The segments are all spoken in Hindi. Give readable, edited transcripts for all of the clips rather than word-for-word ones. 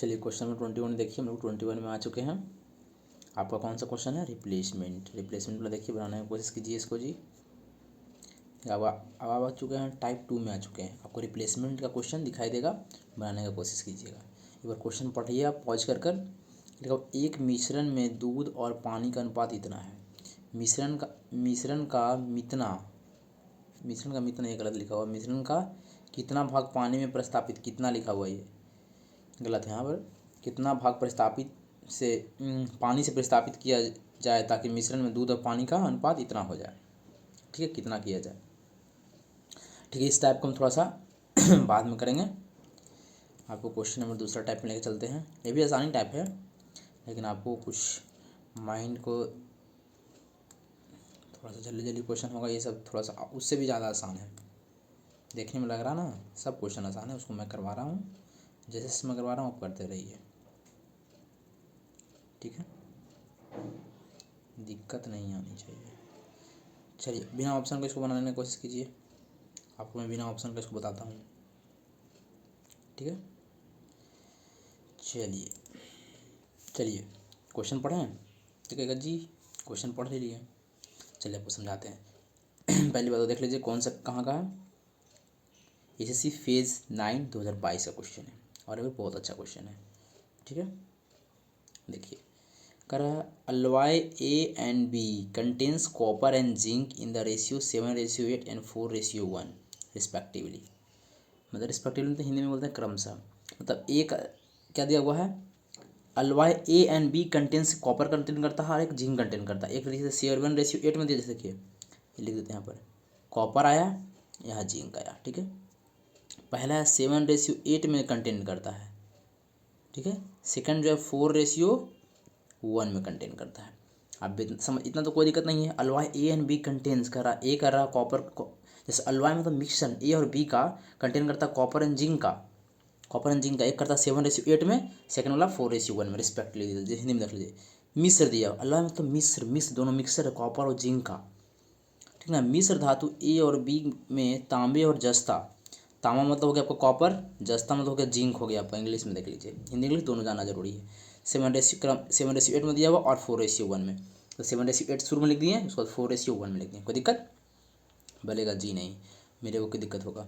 चलिए क्वेश्चन नंबर 21 देखिए, हम लोग 21 में आ चुके हैं। आपका कौन सा क्वेश्चन है? रिप्लेसमेंट वाला देखिए, बनाने की कोशिश कीजिए इसको जी। अब आ चुके हैं, टाइप 2 में आ चुके हैं। आपको रिप्लेसमेंट का क्वेश्चन दिखाई देगा, बनाने की कोशिश कीजिएगा। एक बार क्वेश्चन पढ़िए आप पॉज कर कर। देखो, एक मिश्रण में दूध और पानी का अनुपात इतना है। मिश्रण का मितना ये गलत लिखा हुआ। मिश्रण का कितना भाग पानी में प्रस्तापित, कितना लिखा हुआ ये गलत है यहाँ पर। कितना भाग पानी से प्रस्तापित किया जाए ताकि मिश्रण में दूध और पानी का अनुपात इतना हो जाए। ठीक है, कितना किया जाए। ठीक है, इस टाइप को हम थोड़ा सा बाद में करेंगे। आपको क्वेश्चन नंबर दूसरा टाइप में लेकर चलते हैं। ये भी आसानी टाइप है, लेकिन आपको कुछ माइंड को थोड़ा सा जल्दी क्वेश्चन होगा। ये सब थोड़ा सा उससे भी ज़्यादा आसान है। देखने में लग रहा ना सब क्वेश्चन आसान है, उसको मैं करवा रहा हूँ। जैसे मैं करवा रहा हूँ आप करते रहिए, ठीक है, दिक्कत नहीं आनी चाहिए। चलिए, बिना ऑप्शन के इसको बनाने की कोशिश कीजिए। आपको मैं बिना ऑप्शन के इसको बताता हूँ, ठीक है। चलिए क्वेश्चन पढ़ें, ठीक है जी। क्वेश्चन पढ़ लिए, चलिए आपको समझाते हैं। पहली बात तो देख लीजिए कौन सा कहाँ का है। एसएससी फेज़ 9 2022 का क्वेश्चन है, और ये भी बहुत अच्छा क्वेश्चन है, ठीक है। देखिए, कर alloy A and B contains copper and zinc in the ratio 7:8 and 4:1 respectively. मतलब रिस्पेक्टिवली तो हिंदी में बोलते हैं क्रमशः। मतलब एक क्या दिया हुआ है, अलवाई A and B contains copper contain करता है और एक जिंक कंटेन करता है। एक जैसे 7:8 में दिया, जैसे कि ये लिख देते हैं यहाँ पर, कॉपर आया, यहाँ जिंक आया, ठीक है। पहला है 7:8 में कंटेन करता है, ठीक है। सेकंड जो है 4:1 में कंटेन करता है। अब समझ, इतना तो कोई दिक्कत नहीं है। अलवाई ए एंड बी कंटेन्स कर रहा, ए कर रहा कॉपर को, जैसे अलवाई मतलब मिक्सचर ए और बी का कंटेन करता है कॉपर एंड जिंक का। एक करता है 7:8 में, सेकंड वाला 4:1 में रिस्पेक्टली। हिंदी में देख लीजिए, मिश्र दिया। अलवाई मतलब मिश्र दोनों मिक्सर है, कॉपर और जिंक का, ठीक ना। मिश्र धातु ए और बी में तांबे और जस्ता, तांबा मतलब हो गया आपका कॉपर, जस्ता मतलब हो गया जिंक हो गया आपका। इंग्लिश में देख लीजिए, हिंदी इंग्लिश दोनों जानना जरूरी है। 7:8 में दिया हुआ और 4:1 में, तो 7:8 शुरू में लिख दिए, उसके बाद 4:1 में लिख दिए। कोई दिक्कत बोलेगा जी नहीं, मेरे को कोई दिक्कत होगा,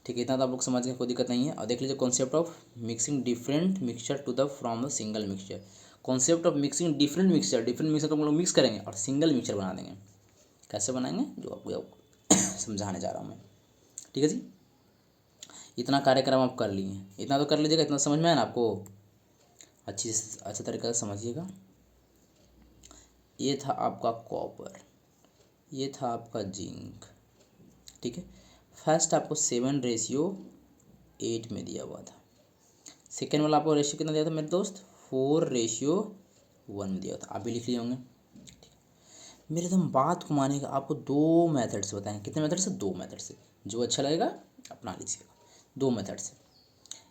ठीक है। इतना तो आप लोग समझ गए, कोई दिक्कत नहीं है। और देख लीजिए concept of mixing different mixture to the from the single mixture. Concept of mixing different mixture को हम लोग मिक्स करेंगे और सिंगल मिक्सचर बना देंगे। कैसे बनाएंगे जो आपको समझाने जा रहा हूँ मैं, ठीक है जी। इतना कार्यक्रम आप कर लिए, इतना तो कर लीजिएगा। इतना समझ में आया ना आपको? अच्छे तरीके से समझिएगा। ये था आपका कॉपर, ये था आपका जिंक, ठीक है। फर्स्ट आपको 7:8 में दिया हुआ था। सेकेंड वाला आपको रेशियो कितना दिया था मेरे दोस्त? 4:1 में दिया था। आप भी लिख लिए होंगे, ठीक है। मेरे एकदम बात को मानेगा, आपको 2 मेथड से बताएंगे। कितने मेथड से? 2 मेथड से, जो अच्छा लगेगा अपना लीजिएगा। 2 मेथड से,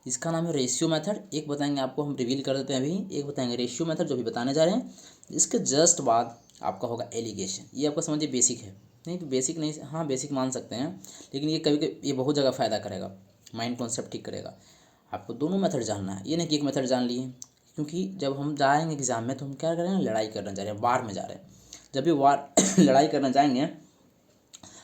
इसका नाम है रेशियो मेथड। एक बताएंगे आपको, हम रिवील कर देते हैं अभी। एक बताएंगे रेशियो मेथड जो भी बताने जा रहे हैं। इसके जस्ट बाद आपका होगा एलिगेशन। ये आपका समझिए बेसिक है, नहीं तो बेसिक नहीं, हाँ बेसिक मान सकते हैं, लेकिन ये कभी ये बहुत जगह फ़ायदा करेगा, माइंड कॉन्सेप्ट ठीक करेगा। आपको दोनों मेथड जानना है, ये नहीं कि एक मेथड जान लिए। क्योंकि जब हम जाएंगे एग्जाम में तो हम क्या कर रहे हैं, लड़ाई करने जा रहे हैं, वार में जा रहे हैं। जब भी वार लड़ाई करना जाएंगे,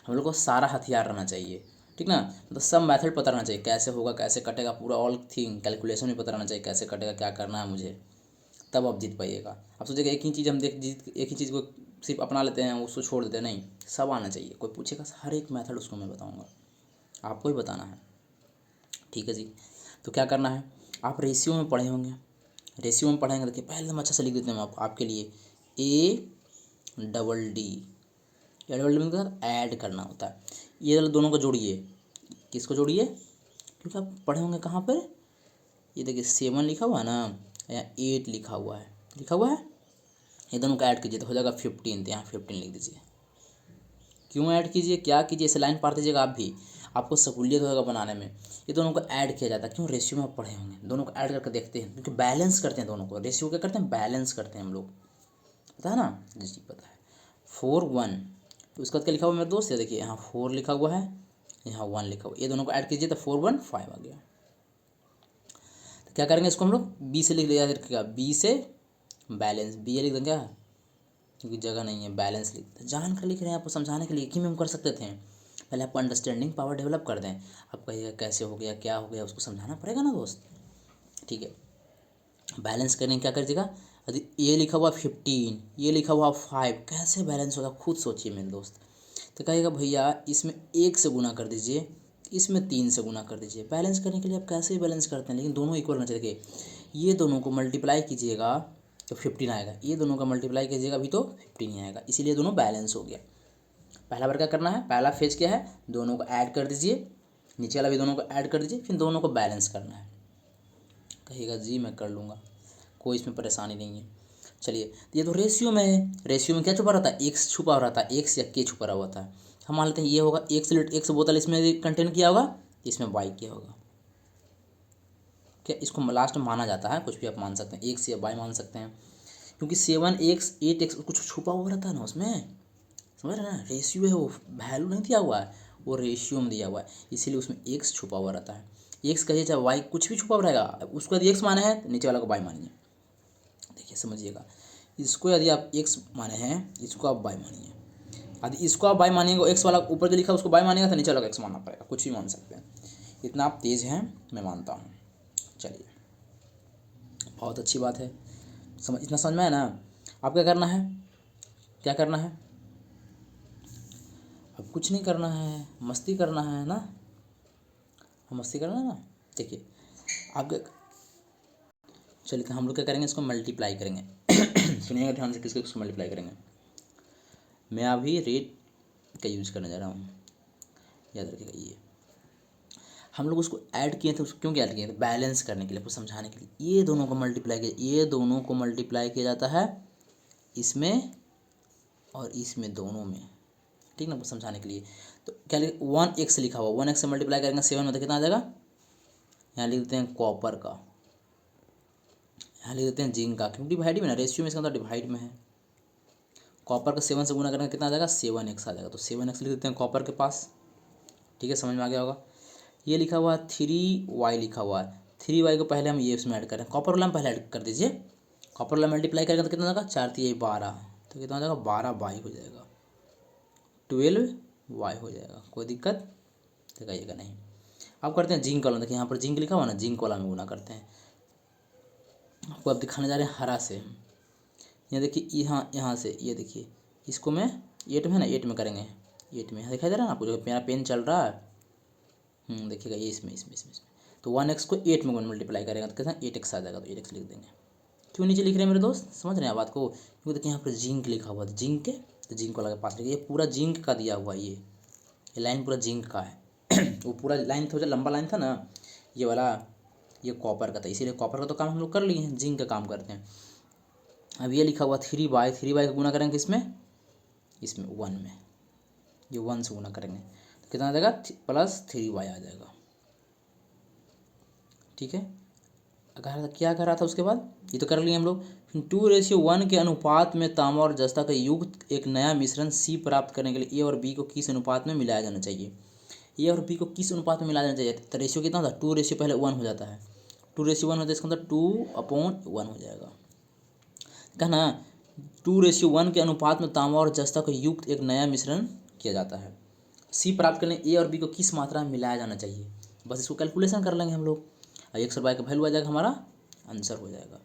हम लोग को सारा हथियार रहना चाहिए, ठीक ना। मतलब सब मेथड पता रहना चाहिए, कैसे होगा, कैसे कटेगा, पूरा ऑल थिंग कैलकुलेशन भी पता रहना चाहिए, कैसे कटेगा, क्या करना है मुझे, तब आप जीत पाइएगा। आप सोचिएगा एक ही चीज़ हम एक ही चीज़ को सिर्फ अपना लेते हैं, उसको छोड़ देते हैं, नहीं, सब आना चाहिए। कोई पूछेगा हर एक मेथड उसको मैं बताऊँगा, आपको ही बताना है, ठीक है जी। तो क्या करना है, आप रेशियो में पढ़े होंगे। रेशियो में पढ़ेंगे, देखिए पहले हम अच्छा से लिख देते हैं आपके लिए। ADD, डबल डी के साथ ऐड करना होता है। ये वाले दोनों को जोड़िए। किसको जोड़िए? क्योंकि आप पढ़े होंगे कहाँ पर, ये देखिए 7 लिखा हुआ है ना, या 8 लिखा हुआ है, ये दोनों को ऐड कीजिए तो हो जाएगा 15। तो यहाँ 15 लिख दीजिए। क्यों ऐड कीजिए, क्या कीजिए, ऐसे लाइन पढ़ दीजिएगा आप भी, आपको सहूलियत होगा बनाने में। ये दोनों को ऐड किया जाता है, क्यों? रेशियो में आप पढ़े होंगे, दोनों को ऐड करके देखते हैं, क्योंकि बैलेंस करते हैं दोनों को। रेशियो क्या करते हैं? बैलेंस करते हैं हम लोग, पता है ना जी, पता है। 4:1, तो उसके बाद क्या लिखा हुआ मेरे दोस्त? ये देखिए यहाँ 4 लिखा हुआ है, यहाँ 1 लिखा हुआ, ये दोनों को ऐड कीजिए तो 4:1 5 आ गया। क्या करेंगे इसको हम लोग बी से लिख लिया, याद रखिएगा बी से बैलेंस, बी ए लिख देंगे क्या, क्योंकि जगह नहीं है, बैलेंस लिखते हैं, जान कर लिख रहे हैं आपको समझाने के लिए कि हम कर सकते थे। पहले आप अंडरस्टैंडिंग पावर डेवलप कर दें। आप कहिएगा कैसे हो गया क्या हो गया, उसको समझाना पड़ेगा ना दोस्त। ठीक है, बैलेंस करने क्या कर दीजिएगा, यदि ये लिखा हुआ 15, ये लिखा हुआ 5, कैसे बैलेंस होगा खुद सोचिए मेरे दोस्त। तो कहिएगा भैया इसमें 1 से गुना कर दीजिए, इसमें 3 से गुना कर दीजिए। बैलेंस करने के लिए आप कैसे बैलेंस करते हैं, लेकिन दोनों इक्वल होना चाहिए। देखिए ये दोनों को मल्टीप्लाई कीजिएगा तो 15 आएगा, ये दोनों का मल्टीप्लाई कीजिएगा अभी तो 15 ही आएगा, इसीलिए दोनों बैलेंस हो गया। पहला बार क्या करना है, पहला फेज क्या है, दोनों को ऐड कर दीजिए, नीचे वाला भी दोनों को ऐड कर दीजिए, फिर दोनों को बैलेंस करना है। कहिएगा जी मैं कर लूँगा, कोई इसमें परेशानी नहीं है। चलिए ये तो रेशियो में है, रेशियो में क्या छुपा रहता है, एक्स छुपा रहता है, एक्स या के छुपा रहा होता है। हम मान लेते हैं ये होगा एक्स बोतल इसमें कंटेन किया होगा, इसमें वाई किया होगा। क्या इसको लास्ट में माना जाता है, कुछ भी आप मान सकते हैं, एक्स या वाई मान सकते हैं, क्योंकि 7x 8x कुछ छुपा हुआ रहता है ना उसमें, समझ रहे हैं ना। रेशियो है, वो वैल्यू नहीं दिया हुआ है, वो रेशियो में दिया हुआ है, इसीलिए उसमें एक्स छुपा हुआ रहता है। एक्स कहिए चाहे वाई, कुछ भी छुपा हुआ रहेगा, उसको यदि एक्स माने हैं तो नीचे वाला को वाई मानिए। देखिए समझिएगा, इसको यदि आप एक्स माने हैं, इसको आप वाई मानिए। यदि इसको आप वाई मानिएगा, एक्स वाला ऊपर जो लिखा है उसको वाई मानिएगा तो नीचे वाला को एक्स मानना पड़ेगा, कुछ भी मान सकते हैं। इतना आप तेज़ हैं मैं मानता हूँ। चलिए बहुत अच्छी बात है, इतना समझ में है ना। अब क्या करना है, क्या करना है, अब कुछ नहीं करना है, मस्ती करना है ना, मस्ती करना है ना। देखिए आप चलिए तो हम लोग क्या करेंगे, इसको मल्टीप्लाई करेंगे सुनिएगा ध्यान से, किसको मल्टीप्लाई करेंगे। मैं अभी रेट का यूज़ करने जा रहा हूँ, याद रखिएगा। ये हम लोग उसको ऐड किए थे, उसको क्यों ऐड किए थे, बैलेंस करने के लिए, कुछ समझाने के लिए। ये दोनों को मल्टीप्लाई किया, ये दोनों को मल्टीप्लाई किया जाता है इसमें और इसमें दोनों में, ठीक ना, कुछ समझाने के लिए। तो क्या लिख 1x लिखा हुआ, 1x से मल्टीप्लाई करेंगे 7 में तो कितना आ जाएगा, यहाँ लिख देते हैं कॉपर का, यहाँ लिख देते हैं जिंक का, क्योंकि डिवाइड में ना, रेशियो में इसका मतलब डिवाइड में है। कॉपर का 7 से गुना करेंगे कितना आ जाएगा, 7x आ जाएगा, तो 7x लिख देते हैं कॉपर के पास। ठीक है, समझ में आ गया होगा। ये लिखा हुआ है 3y लिखा हुआ है, 3y को पहले हम ये इसमें ऐड करें, कॉपर वाला हम पहले ऐड कर दीजिए। कॉपर वाला मल्टीप्लाई करेंगे तो कितना आ जाएगा, 4 3 12, तो कितना आ जाएगा 12y हो जाएगा, 12y हो जाएगा, कोई दिक्कत दिखाइएगा नहीं। अब करते हैं जिंक कॉलम, देखिए यहाँ पर जिंक लिखा हुआ ना, जिंक कॉलम में गुना करते हैं। आपको अब दिखाने जा रहे हैं हरा से, यहाँ देखिए, यहाँ से ये देखिए, इसको मैं 8 में है ना, 8 में करेंगे, 8 में दिखाई दे रहा है ना आपको, जो मेरा पेन चल रहा है, देखिएगा ये इसमें तो 1x को 8 में मल्टीप्लाई करेगा तो कितना 8x आ जाएगा, तो 8x लिख देंगे। क्यों नीचे लिख रहे हैं मेरे दोस्त, समझ रहे हैं बात को, क्योंकि देखिए यहाँ पर जिंक लिखा हुआ है, जिंक के तो जिंक वाला के पास लिखिए, ये पूरा जिंक का दिया हुआ है, ये लाइन पूरा जिंक का है वो पूरा लाइन थोड़ा लंबा लाइन था ना ये वाला, ये कॉपर का था, इसीलिए कॉपर का तो काम हम लोग कर लिए हैं, जिंक का काम करते हैं। अब ये लिखा हुआ 3y का गुना करेंगे इसमें 1 में, ये 1 से गुना करेंगे तो कितना आ जाएगा, प्लस 3y आ जाएगा। ठीक है, अगर क्या कर रहा था उसके बाद, ये तो कर लिए हम लोग। 2:1 के अनुपात में तांबा और जस्ता का युक्त एक नया मिश्रण सी प्राप्त करने के लिए ए और बी को किस अनुपात में मिलाया जाना चाहिए, ए और बी को किस अनुपात में मिलाया जाना चाहिए। तो रेशियो कितना था, 2 पहले 1 हो जाता है, 2:1 होता है, इसका मतलब 2/1 हो जाएगा। कहना 2:1 के अनुपात में तांबा और जस्ता का युक्त एक नया मिश्रण किया जाता है, सी प्राप्त करने ए और बी को किस मात्रा में मिलाया जाना चाहिए। बस इसको कैलकुलेशन कर लेंगे हम लोग, एक्स और वाई का वैल्यू आ जाएगा, हमारा आंसर हो जाएगा।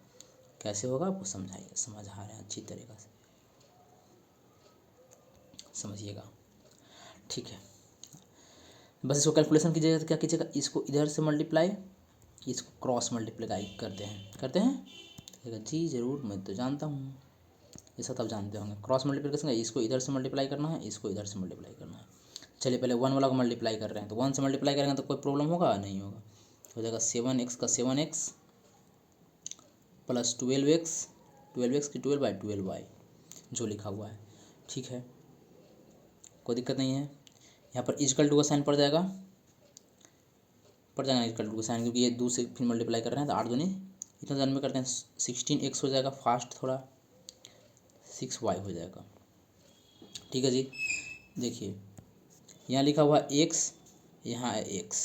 कैसे होगा आपको समझाइए, समझा रहे हैं अच्छी तरीक़ा से, समझिएगा। ठीक है, बस इसको कैलकुलेशन कीजिएगा तो क्या कीजिएगा, इसको इधर से मल्टीप्लाई, इसको क्रॉस मल्टीप्लाई करते हैं देखिएगा जी, ज़रूर, मैं तो जानता हूँ, ये सब आप जानते होंगे। क्रॉस मल्टीप्लिकेशन, इसको इधर से मल्टीप्लाई करना है, इसको इधर से मल्टीप्लाई करना है। चलिए पहले 1 वाला को मल्टीप्लाई कर रहे हैं, तो 1 से मल्टीप्लाई करेंगे तो कोई प्रॉब्लम होगा, नहीं होगा। हो जाएगा 7x का 7x प्लस 12x की 12/12y जो लिखा हुआ है। ठीक है, कोई दिक्कत नहीं है। यहाँ पर इजकल टू का साइन पड़ जाएगा इजकल टू का साइन, क्योंकि ये 2 से फिर मल्टीप्लाई कर रहे हैं तो 8 दूनी इतना जन्म में करते हैं, 16x हो जाएगा, फास्ट थोड़ा 6y हो जाएगा। ठीक है जी, देखिए यहाँ लिखा हुआ x, यहाँ है x,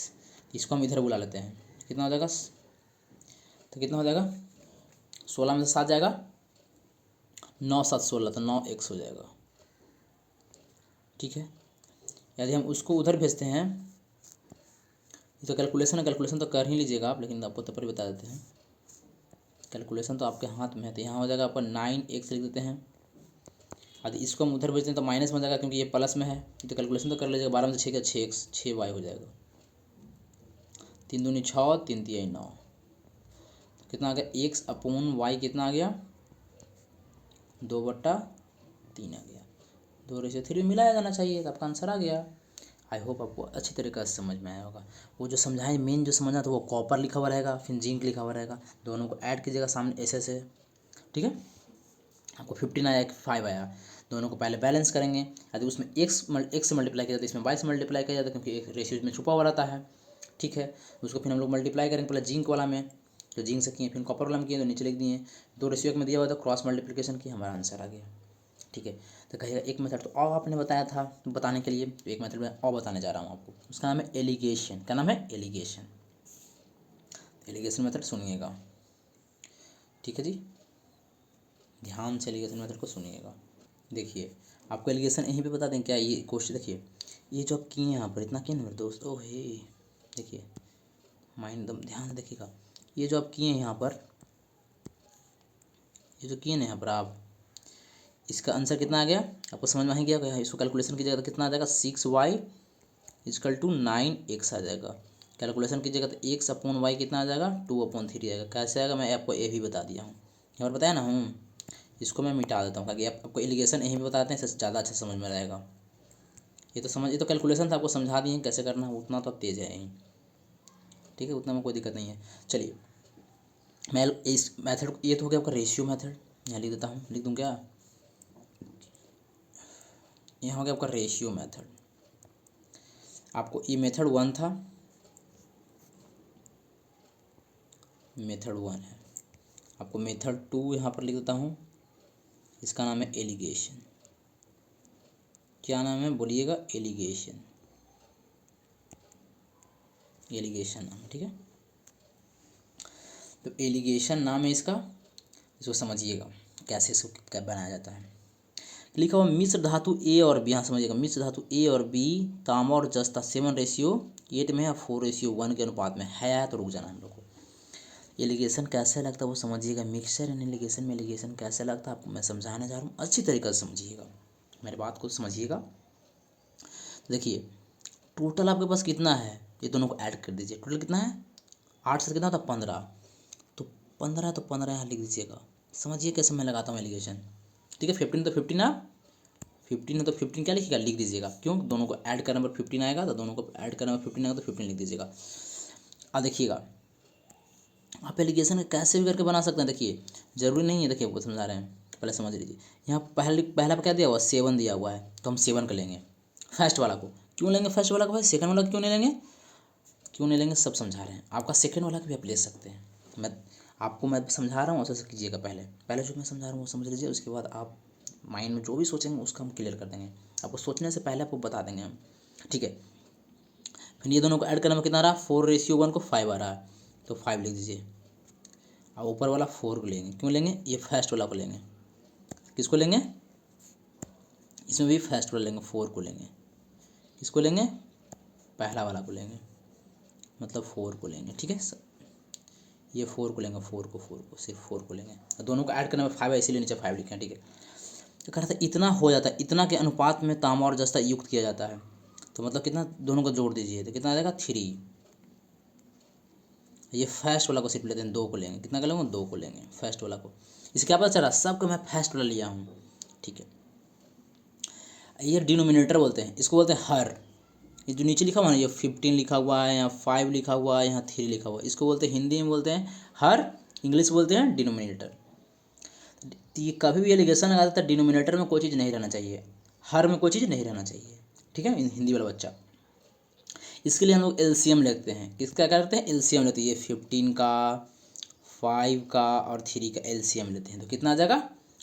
इसको हम इधर बुला लेते हैं, कितना हो जाएगा तो कितना हो जाएगा, 16 में से 7 जाएगा, 9 7 16, तो 9 1 हो जाएगा। ठीक है, यदि हम उसको उधर भेजते हैं, ये तो कैलकुलेशन है, कैलकुलेशन तो कर ही लीजिएगा आप, लेकिन आपको तब पर बता देते हैं, कैलकुलेशन तो आपके हाथ में है। तो यहाँ हो जाएगा आपका 9 1 लिख देते हैं। यदि इसको हम उधर भेजते हैं तो माइनस में जाएगा, क्योंकि ये प्लस में है। तो कैलकुलेशन तो कर लीजिएगा, 12 में से 6 का 6x 6y हो जाएगा। 3 दूनी 6, 3 तिया 9, कितना आ गया, x अपॉन वाई कितना आ गया, 2/3 आ गया। 2:3 मिलाया जाना चाहिए, तो आपका आंसर आ गया। आई होप आपको अच्छी तरीके से समझ में आया होगा। वो जो समझाए मेन जो समझना था वो कॉपर लिखा हुआ रहेगा, फिर जिंक लिखा हुआ रहेगा, दोनों को ऐड कीजिएगा सामने ऐसे से। ठीक है, आपको 15 आया कि 5 आया, दोनों को पहले बैलेंस करेंगे। यदि उसमें x से मल्टीप्लाई किया जाता है, इसमें y से मल्टीप्लाई किया जाता है, क्योंकि एक रेशियो में छुपा हुआ रहता है। ठीक है, उसको फिर हम लोग मल्टीप्लाई करेंगे पहले जिंक वाला में, तो जिंक से किए, फिर कॉपर वाला में किए तो नीचे लिख दिए। 2 रेशियो में दिया हुआ था, क्रॉस मल्टीप्लिकेशन की, हमारा आंसर आ गया। ठीक है, तो कहिएगा एक मेथड तो और आपने बताया था बताने के लिए, तो एक मेथड में और बताने जा रहा हूँ आपको, उसका नाम है एलिगेशन। क्या नाम है, एलिगेशन। एलिगेशन मेथड सुनिएगा, ठीक है जी, ध्यान से एलिगेशन मेथड को सुनिएगा। देखिए आपको एलिगेशन यहीं पे बता दें क्या, ये क्वेश्चन देखिए, ये जो आप किए यहाँ पर इतना किए ना मेरे दोस्त, ओ हे देखिए माइंड एकदम ध्यान से देखिएगा, ये जो आप किए हैं यहाँ पर, ये जो किए ना यहाँ पर आप, इसका आंसर कितना आ गया आपको समझ में आ गया। इसको कैलकुलेशन कीजिएगा तो कितना आ जाएगा, 6y = 9x आ जाएगा। कैलकुलेशन कीजिएगा तो x अपॉन वाई कितना आ जाएगा, 2/3 आएगा। कैसे आएगा मैं आपको ये भी बता दिया हूँ, यहाँ पर बताया ना हूँ। इसको मैं मिटा देता हूँ ताकि आपको एलिगेशन यहीं भी बताते हैं, इससे ज़्यादा अच्छा समझ में रहेगा। ये तो कैलकुलेशन था, आपको समझा दिए कैसे करना है, उतना तो अब तेज़ है यहीं। ठीक है, उतना में कोई दिक्कत नहीं है। चलिए मैं इस मेथड, ये तो हो गया आपका रेशियो मेथड, यहाँ लिख देता हूँ, लिख दूँ क्या, यहाँ हो गया आपका रेशियो मेथड। आपको ये मेथड 1 था, मेथड 1 है। आपको मेथड 2 यहाँ पर लिख देता हूँ, इसका नाम है एलिगेशन। क्या नाम है बोलिएगा, एलिगेशन, एलिगेशन नाम, ठीक है। तो एलिगेशन नाम है इसका, इसको समझिएगा कैसे इसको क्या बनाया जाता है। लिखा हुआ मिश्र धातु ए और बी, यहाँ समझिएगा, मिश्र धातु ए और बी तांबा और जस्ता 7:8 में या 4:1 के अनुपात में है, तो रुक जाना हम लोग को। एलिगेशन कैसे लगता है वो समझिएगा, मिक्सचर एंड एलिगेशन में एलिगेशन कैसे लगता है आपको मैं समझाने जा रहा हूँ, अच्छी तरीके से समझिएगा, मेरे बात को समझिएगा। देखिए टोटल आपके पास कितना है, ये दोनों को ऐड कर दीजिए, टोटल कितना है, 8 से कितना होता है 15, तो 15 यहाँ लिख दीजिएगा। समझिए कैसे मैं लगाता हूँ एलिगेशन। ठीक है, 15 तो 15 आप 15 है तो 15 क्या लिखिएगा, लिख दीजिएगा। क्यों, दोनों को ऐड करने पर 15 आएगा, तो दोनों को ऐड करने पर 15 आएगा तो 15 लिख दीजिएगा। अब देखिएगा आप एलिगेशन कैसे भी करके बना सकते हैं। देखिए जरूरी नहीं है, देखिए आपको समझा रहे हैं, पहले समझ लीजिए। यहाँ पहला पर क्या दिया हुआ, 7 दिया हुआ है, तो हम 7 का लेंगे फर्स्ट वाला को। क्यों लेंगे फर्स्ट वाला को भाई, सेकंड वाला क्यों नहीं लेंगे, क्यों नहीं लेंगे सब समझा रहे हैं। आपका सेकंड वाला भी आप ले सकते हैं, मैं समझा रहा हूँ ऐसे कीजिएगा। पहले जो मैं समझा रहा हूँ वो समझ लीजिए, उसके बाद आप माइंड में जो भी सोचेंगे उसका हम क्लियर कर देंगे, आपको सोचने से पहले आपको बता देंगे हम। ठीक है, फिर ये दोनों को ऐड करने में कितना आ रहा है, 4:1 को 5 आ रहा है, तो 5 लिख दीजिए। अब ऊपर वाला 4 को लेंगे, क्यों लेंगे, ये फर्स्ट वाला को लेंगे। किसको लेंगे, इसमें भी फर्स्ट वाला लेंगे, 4 को लेंगे। किसको लेंगे, पहला वाला को लेंगे, मतलब 4 को लेंगे। ठीक है, ये 4 को लेंगे, 4 को सिर्फ 4 को लेंगे, दोनों को ऐड करने में 5 है, इसीलिए नीचे 5 लिखे हैं। ठीक है, तो कह रहा था इतना हो जाता है, इतना के अनुपात में तांबा और जस्ता युक्त किया जाता है, तो मतलब कितना, दोनों को जोड़ दीजिए तो कितना आ जाएगा, 3। ये फर्स्ट वाला को सिर्फ लेते हैं, 2 को लेंगे, कितना का लेंगे, 2 को लेंगे फर्स्ट वाला को। इसे क्या पता चला, सबको मैं फर्स्ट वाला लिया हूँ। ठीक है, ये डिनोमिनेटर बोलते हैं, इसको बोलते हैं हर। ये जो नीचे लिखा हुआ है ना, ये 15 लिखा हुआ है, यहाँ 5 लिखा हुआ है, यहाँ 3 लिखा हुआ है, इसको बोलते हैं, हिंदी में बोलते हैं हर, इंग्लिश बोलते हैं डिनोमिनेटर। तो ये कभी भी एलिगेशन लगा देता है, डिनोमिनेटर में कोई चीज़ नहीं रहना चाहिए, हर में कोई चीज़ नहीं रहना चाहिए। ठीक है, हिंदी वाला बच्चा, इसके लिए हम लोग एलसीएम लेते हैं। किसका करते हैं, एलसीएम लेते हैं। ये 15 का, 5 का और 3 का एलसीएम लेते हैं, तो कितना आ जाएगा,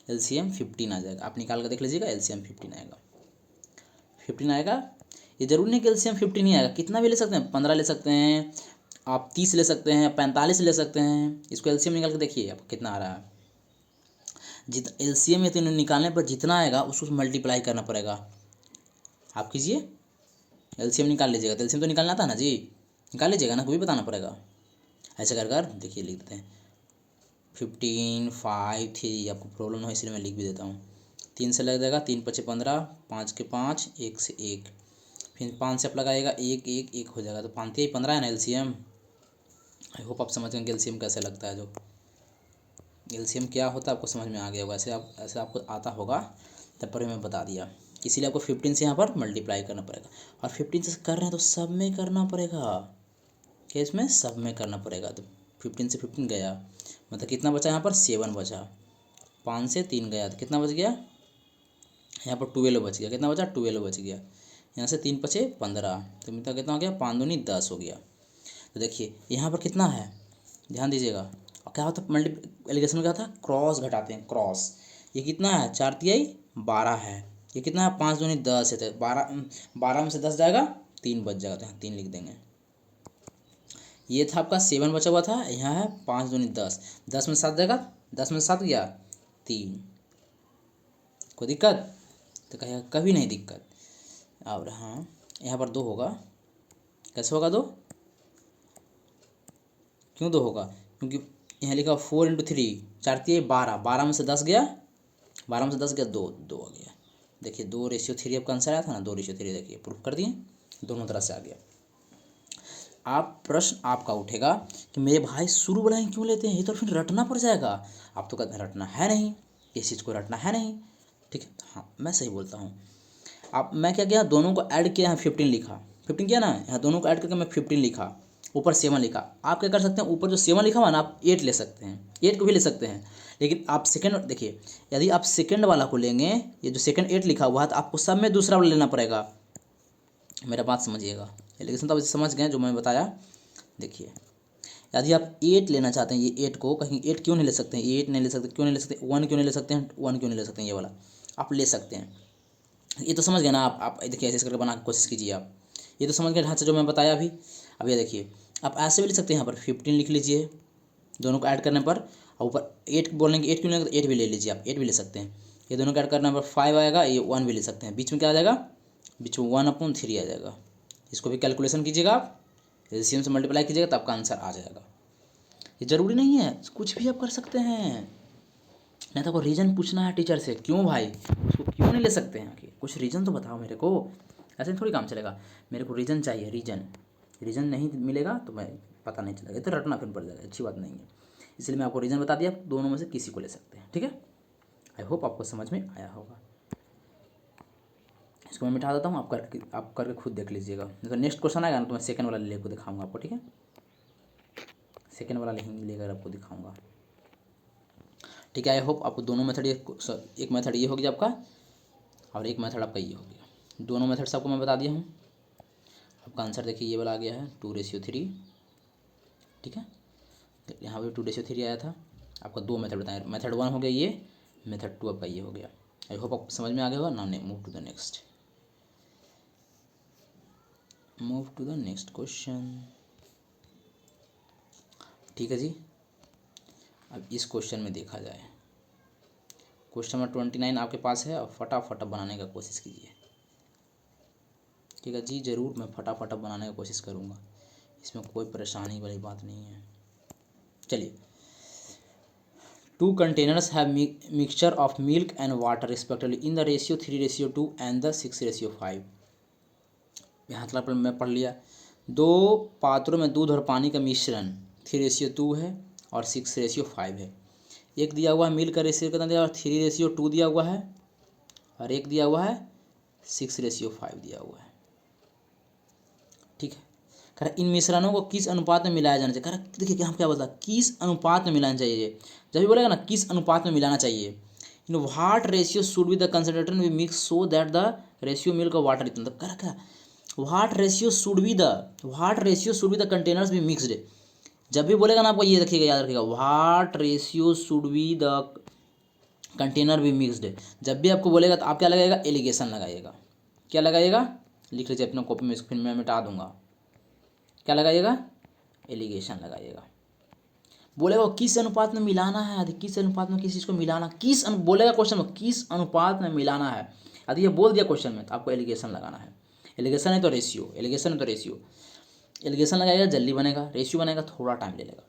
एलसीएम 15 आ जाएगा। आप निकाल कर देख लीजिएगा, एलसीएम 15 आएगा, 15 आएगा। ये जरूरी नहीं कि एलसीएम 15 ही आएगा, कितना भी ले सकते हैं, 15 ले सकते हैं, आप 30 ले सकते हैं, 45 ले सकते हैं। इसको एलसीएम निकाल के देखिए आपको कितना आ रहा है। एलसीएम में निकालने पर जितना आएगा उसको मल्टीप्लाई करना पड़ेगा। आप कीजिए, एलसीएम निकाल लीजिएगा। तो एलसीएम तो निकालना था ना जी, निकाल लीजिएगा ना, कोई बताना पड़ेगा। ऐसे कर कर देखिए, लिख देते हैं 15 5 3। आपको प्रॉब्लम हो इसलिए मैं लिख भी देता हूँ। 3 से लग जाएगा, 3 5 15, 5 के 5, 1 से 1, फिर 5 से आप लगाइएगा 1 1 1 हो जाएगा। तो 5 3 15 है ना एलसीएम। आई होप आप समझ गए कि एलसीएम कैसे लगता है। जो एलसीएम क्या होता है आपको समझ में आ गया होगा। ऐसे आपको आता होगा, तब पर मैं बता दिया। इसीलिए आपको 15 से यहाँ पर मल्टीप्लाई करना पड़ेगा। और 15 से कर रहे हैं तो सब में करना पड़ेगा। क्या इसमें सब में करना पड़ेगा। तो 15 से 15 गया, मतलब कितना बचा यहाँ पर 7 बचा। 5 से 3 गया तो कितना बच गया यहाँ पर 12 बच गया। कितना बचा 12 बच गया। यहाँ से 3 5 15, तो मतलब कितना हो गया 5 दूनी 10 हो गया। तो देखिए यहाँ पर कितना है, ध्यान दीजिएगा। और क्या होता है मल्टीप्लिकेशन में, क्या होता है क्रॉस घटाते हैं, क्रॉस। ये कितना है 4 तिहाई 12 है। ये कितना है 5 दूनी 10 है। तो 12 में से 10 जाएगा 3 बच जाएगा, तो यहाँ 3 लिख देंगे। ये था आपका 7 बचा हुआ था, यहाँ है 5 दूनी 10, 10 में 7 जाएगा, 10 में 7 गया 3। कोई दिक्कत? तो कहेगा कभी नहीं दिक्कत। और हाँ यहाँ पर 2 होगा। कैसे होगा 2? क्यों 2 होगा? क्योंकि यहाँ लिखा 4 × 3, 4 तिहाई 12, 12 में से 10 गया, 12 में से 10 गया 2, 2 आ गया। देखिए 2:3 आपका आंसर आया था ना, 2:3। देखिए प्रूफ कर दिए, दोनों तरह से आ गया। आप प्रश्न आपका उठेगा कि मेरे भाई शुरू वाला ही क्यों लेते हैं, ये तो फिर रटना पड़ जाएगा। आप तो कहते हैं रटना है नहीं, इस चीज़ को रटना है नहीं। ठीक है, हाँ मैं सही बोलता हूँ। अब मैं क्या किया, दोनों को ऐड किया, यहाँ 15 लिखा, 15 किया ना, यहाँ दोनों को ऐड करके मैं 15 लिखा, ऊपर 7 लिखा। आप क्या कर सकते हैं, ऊपर जो 7 लिखा हुआ ना, आप 8 ले सकते हैं, 8 को भी ले सकते हैं। लेकिन आप सेकंड देखिए, यदि आप सेकंड वाला को लेंगे, ये जो सेकंड 8 लिखा हुआ है, तो आपको सब में दूसरा वाला लेना पड़ेगा। मेरा बात समझिएगा, एलिगेशन तो आप समझ गए जो मैं बताया। देखिए यदि आप 8 लेना चाहते हैं, ये 8 को कहीं 8 क्यों नहीं ले सकते हैं, 8 नहीं ले सकते, क्यों नहीं ले सकते, 1 क्यों नहीं ले सकते हैं, 1 क्यों नहीं ले सकते हैं, ये वाला आप ले सकते हैं। ये तो समझ गए ना आप देखिए ऐसे करके बना के कोशिश कीजिए आप। ये तो समझ गए ढांचा जो मैं बताया अभी। अब ये देखिए, आप ऐसे भी लिख सकते हैं, यहाँ पर 15 लिख लीजिए दोनों को ऐड करने पर, और ऊपर 8 बोलेंगे, 8 क्यों लेंगे तो 8 भी ले लीजिए आप, 8 भी ले सकते हैं। ये दोनों को ऐड करने पर 5 आएगा, ये 1 भी ले सकते हैं। बीच में क्या आ जाएगा, बीच में 1/3 आ जाएगा। इसको भी कैलकुलेशन कीजिएगा आप, एलसीएम से मल्टीप्लाई कीजिएगा तो आपका आंसर आ जाएगा। ये ज़रूरी नहीं है, कुछ भी आप कर सकते हैं। नहीं तो रीज़न पूछना है टीचर से, क्यों भाई उसको क्यों नहीं ले सकते हैं, कि कुछ रीज़न तो बताओ मेरे को। ऐसे थोड़ी काम चलेगा, मेरे को रीज़न चाहिए, रीज़न नहीं मिलेगा तो मैं पता नहीं चलेगा, तो रटना फिर पड़ जाएगा, अच्छी बात नहीं है। इसलिए मैं आपको रीज़न बता दिया, दोनों में से किसी को ले सकते हैं। ठीक है, आई होप आपको समझ में आया होगा। इसको मैं मिटा देता हूँ, आप करके खुद देख लीजिएगा। तो नेक्स्ट क्वेश्चन आएगा ना, तो मैं सेकंड वाला लेकर दिखाऊंगा आपको। ठीक है, सेकंड वाला लेकर आपको दिखाऊंगा। ठीक है, आई होप आपको दोनों मेथड, एक मेथड ये हो गया आपका, और एक मेथड आपका ये हो गया। दोनों मेथड्स आपको मैं बता दिया हूँ। आपका आंसर देखिए ये वाला आ गया है 2:3। ठीक है, यहाँ पे 2:3 आया था। आपका 2 मेथड बताएं, मेथड 1 हो गया ये, मेथड 2 आपका ये हो गया। आई होप आपको समझ में आ गया होगा ना। Move to the next question. ठीक है जी, अब इस क्वेश्चन में देखा जाए, क्वेश्चन नंबर 29 आपके पास है, और फटाफट बनाने का कोशिश कीजिए। ठीक है जी, ज़रूर मैं फटाफट बनाने का कोशिश करूँगा, इसमें कोई परेशानी वाली बात नहीं है। चलिए, 2 containers have mixture of milk and water respectively in the ratio 3:2 and the 6:5। यहाँ मतलब मैं पढ़ लिया, 2 पात्रों में दूध और पानी का मिश्रण 3:2 है और 6:5 है। एक दिया हुआ है मिल्क का रेशियो कितना दिया हुआ है, 3:2 दिया हुआ है, और एक दिया हुआ है 6:5 दिया हुआ है। ठीक है, कह रहा इन मिश्रणों को किस अनुपात में मिलाया जाना चाहिए। कह रहा देखिए हम क्या बोलता है, किस अनुपात में मिलाना चाहिए। जब भी बोलेगा ना किस अनुपात में मिलाना चाहिए, in what ratio should be the concentrator be mixed so that the ratio milk और वाटर इतना। कह रहा क्या, what ratio should be the containers be mixed. जब भी बोलेगा ना आपको ये रखिएगा, याद रखिएगा, what ratio should be the container be mixed. जब भी आपको बोलेगा तो आप क्या लगाएगा, एलिगेशन लगाइएगा। क्या लगाइएगा, लिख लीजिए अपने कॉपी में, इसको फिर मैं मिटा दूंगा। क्या लगाइएगा, एलिगेशन लगाइएगा। बोलेगा किस अनुपात में मिलाना है, यदि किस अनुपात में किस चीज़ को मिलाना, बोलेगा क्वेश्चन में किस अनुपात में मिलाना है, यदि ये बोल दिया क्वेश्चन में तो आपको एलिगेशन लगाना है। एलिगेशन है तो रेशियो, एलिगेशन है तो रेशियो। एलिगेशन लगाएगा जल्दी बनेगा, रेशियो बनेगा थोड़ा टाइम ले लेगा।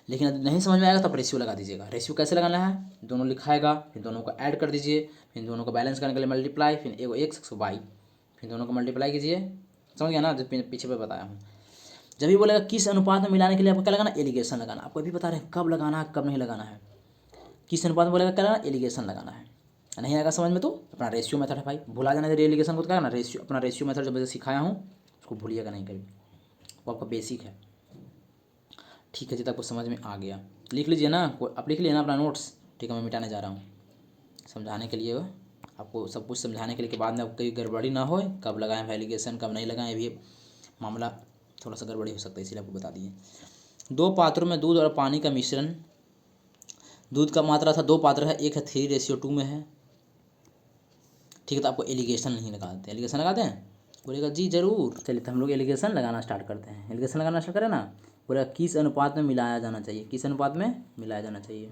लेकिन यदि नहीं समझ में आएगा तो आप रेशियो लगा दीजिएगा। रेशियो कैसे लगाना है, दोनों लिखाएगा, फिर दोनों को ऐड कर दीजिए, फिर दोनों को बैलेंस करने के लिए मल्टीप्लाई, फिर एगो एक्स एक्स वाई, फिर दोनों को मल्टीप्लाई कीजिए। समझ गया ना, जो पीछे पे बताया हूँ। जब भी बोलेगा किस अनुपात में मिलाने के लिए आपको क्या लगाना, एलिगेशन लगाना। आपको अभी बता रहे हैं कब लगाना है कब नहीं लगाना है। किस अनुपात में बोलेगा क्या लगाना, एलिगेशन लगाना है। नहीं आएगा समझ में तो अपना रेशियो मेथड है भाई, भुला जाना है एलिगेशन को, तो क्या करना, रेशियो, अपना रेशियो मेथड जब सिखाया हूँ उसको भूलिएगा नहीं कभी, वो आपका बेसिक है। ठीक है जी, तक आपको समझ में आ गया। लिख लीजिए ना, आप लिख लीजिए ना अपना नोट्स। ठीक है, मैं मिटाने जा रहा हूँ समझाने के लिए, आपको सब कुछ समझाने के लिए के बाद में आपको कोई गड़बड़ी ना हो, कब लगाएं एलिगेशन कब नहीं लगाएं, भी मामला थोड़ा सा गड़बड़ी हो सकता है, इसलिए आपको बता दिए। 2 पात्रों में दूध और पानी का मिश्रण, दूध का मात्रा था 2 पात्र है, एक है 3:2 में है। ठीक है, तो आपको एलिगेशन नहीं लगाते, एलिगेशन लगाते हैं, बोलेगा जी जरूर। चलिए तो हम लोग एलिगेशन लगाना स्टार्ट करते हैं। एलिगेशन लगाना स्टार्ट करें ना, बोलेगा किस अनुपात में मिलाया जाना चाहिए, किस अनुपात में मिलाया जाना चाहिए।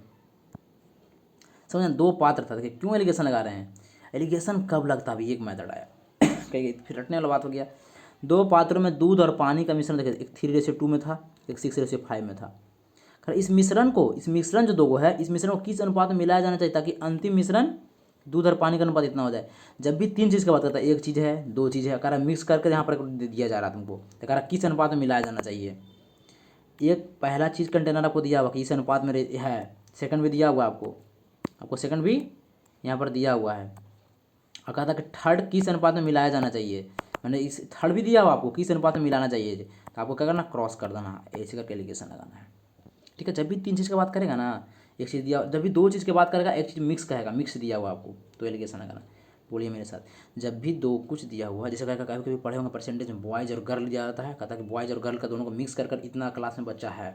समझना, 2 पात्र था, देखिए क्यों एलिगेशन लगा रहे हैं, एलिगेशन कब लगता है, अभी एक मेथड आया कहीं फिर रटने वाला बात हो गया। 2 पात्रों में दूध और पानी का मिश्रण, देखिए एक 3:2 में था, एक 6:5 में था। इस मिश्रण जो दो गो है, इस मिश्रण को किस अनुपात में मिलाया जाना चाहिए ताकि अंतिम मिश्रण दूध और पानी का अनुपात इतना हो जाए। जब भी 3 चीज़ की बात करता है, एक चीज़ है 2 चीज़ है, कह मिक्स करके यहाँ पर दिया जा रहा है तुमको, तो कह किस अनुपात में मिलाया जाना चाहिए। एक पहला चीज़ कंटेनर आपको दिया हुआ कि इस अनुपात में है, सेकंड भी दिया हुआ आपको सेकंड भी यहाँ पर दिया हुआ है, और कहा था कि थर्ड किस अनुपात में मिलाया जाना चाहिए, मैंने इस थर्ड भी दिया हुआ आपको किस अनुपात में मिलाना चाहिए, तो आपको क्या करना, क्रॉस कर देना, ऐसे करके एलिगेशन लगाना है। ठीक है, जब भी 3 चीज़ की बात करेगा ना, एक चीज़ दिया, जब भी 2 चीज़ की बात करेगा, एक चीज़ मिक्स कहेगा, मिक्स दिया हुआ आपको तो एलिगेशन लगाना। बोलिए मेरे साथ, जब भी 2 कुछ दिया हुआ है, जैसे कहेगा कभी कभी पढ़े होंगे परसेंटेज में बॉयज़ और गर्ल दिया जाता है, कहता है कि बॉयज़ और गर्ल का दोनों को मिक्स कर इतना क्लास में बच्चा है,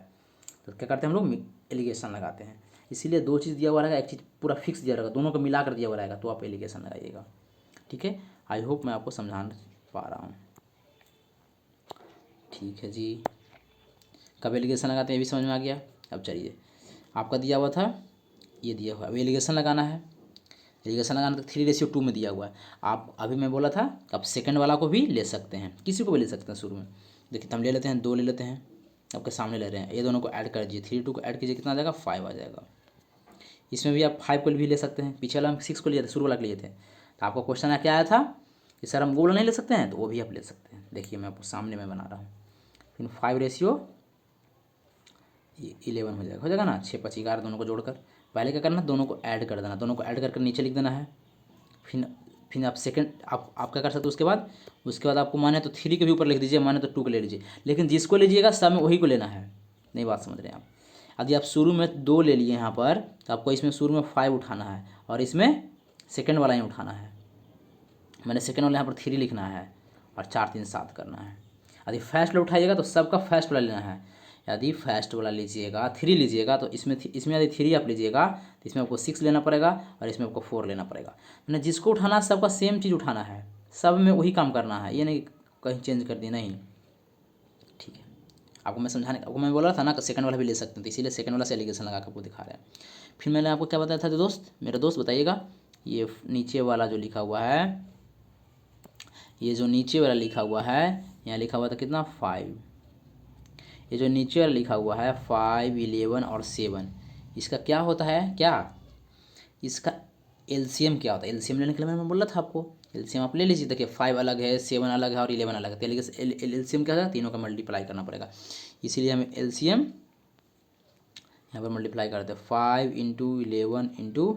तो क्या करते हैं हम लोग, एलिगेशन लगाते हैं। इसीलिए 2 चीज़ दिया हुआ रहेगा, एक चीज़ पूरा फिक्स दिया रहेगा, दोनों को मिला कर दिया हुआ रहेगा, तो आप एलिगेशन लगाइएगा। ठीक है, आई होप मैं आपको समझा पा रहा हूँ। ठीक है जी, कब एलिगेशन लगाते हैं ये भी समझ में आ गया। अब चलिए, आपका दिया हुआ था, ये दिया हुआ, अब एलिगेशन लगाना है। एलिगेशन लगाना तो 3:2 में दिया हुआ है। आप अभी मैं बोला था आप सेकंड वाला को भी ले सकते हैं, किसी को भी ले सकते हैं शुरू में। देखिए हम ले लेते हैं, 2 ले लेते हैं, आपके सामने ले रहे हैं, ये दोनों को ऐड कर दीजिए, 3 2 को ऐड कीजिए, कितना आ जाएगा, 5 आ जाएगा। इसमें भी आप 5 को भी ले सकते हैं, पीछे वाला हम 6 को लिए थे, शुरू वाला लिए थे, तो आपको क्वेश्चन क्या आया था कि सर हम गोल नहीं ले सकते हैं, तो वो भी आप ले सकते हैं। देखिए मैं आपको सामने में बना रहा हूँ, फिर 5:11 हो जाएगा ना, 6 5 11 दोनों को जोड़कर। पहले क्या करना, दोनों को ऐड कर देना, दोनों को ऐड करके नीचे लिख देना है। फिर आप सेकंड आप क्या कर सकते हो, उसके बाद आपको माने तो 3 के भी ऊपर लिख दीजिए, माने तो 2 को ले लीजिए, लेकिन जिसको लीजिएगा सब में वही को लेना है। नहीं बात समझ रहे हैं आप। यदि आप शुरू में 2 ले लिए यहाँ पर, तो आपको इसमें शुरू में 5 उठाना है, और इसमें सेकंड वाला ही उठाना है, मैंने सेकंड वाला यहाँ पर 3 लिखना है, और 4 3 7 करना है। यदि फर्स्ट वाला उठाइएगा तो सबका फर्स्ट वाला लेना है। यदि फर्स्ट वाला लीजिएगा 3 लीजिएगा, तो इसमें यदि 3 आप लीजिएगा तो इसमें आपको 6 लेना पड़ेगा, और इसमें आपको 4 लेना पड़ेगा। मैंने जिसको उठाना है सबका सेम चीज़ उठाना है, सब में वही काम करना है, ये नहीं कहीं चेंज कर दी, नहीं। ठीक है, आपको मैं बोल रहा था ना कि सेकंड वाला भी ले सकते हैं, तो इसीलिए सेकंड वाला से एलिगेशन लगा कर आपको दिखा रहे हैं। फिर मैंने आपको क्या बताया था दोस्त, मेरे दोस्त बताइएगा, ये नीचे वाला जो लिखा हुआ है, ये जो नीचे वाला लिखा हुआ है, यहाँ लिखा हुआ था कितना, 5। ये जो नीचे वाला लिखा हुआ है 5 11 और 7, इसका क्या होता है, क्या इसका एलसीएम क्या होता है। एलसीएम लेने के लिए मैं बोला था आपको, एलसीएम आप ले लीजिए। देखिए 5 अलग है, 7 अलग है, और 11 अलग है, तो एलसीएम क्या है, तीनों का मल्टीप्लाई करना पड़ेगा। इसीलिए हमें एलसीएम यहाँ पर मल्टीप्लाई करते हैं, 5 × 11 ×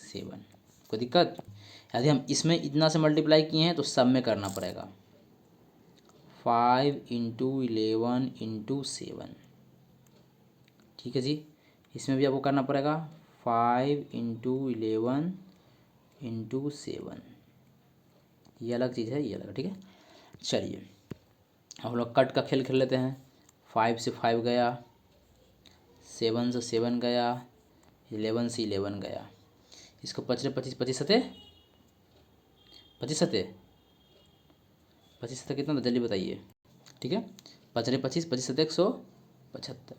7। कोई दिक्कत, यदि हम इसमें इतना से मल्टीप्लाई किए हैं तो सब में करना पड़ेगा, 5 × 11 × 7। ठीक है जी, इसमें भी आपको करना पड़ेगा 5 × 11 × 7। ये अलग चीज़ है, ये अलग, ठीक है। चलिए हम लोग कट का खेल खेल लेते हैं। 5 से 5 गया, 7 से 7 गया, 11 से 11 गया। इसको 25 25 25 सते 25 सते 25 सते कितना था, जल्दी बताइए। ठीक है, 5 × 25, 25 × 175,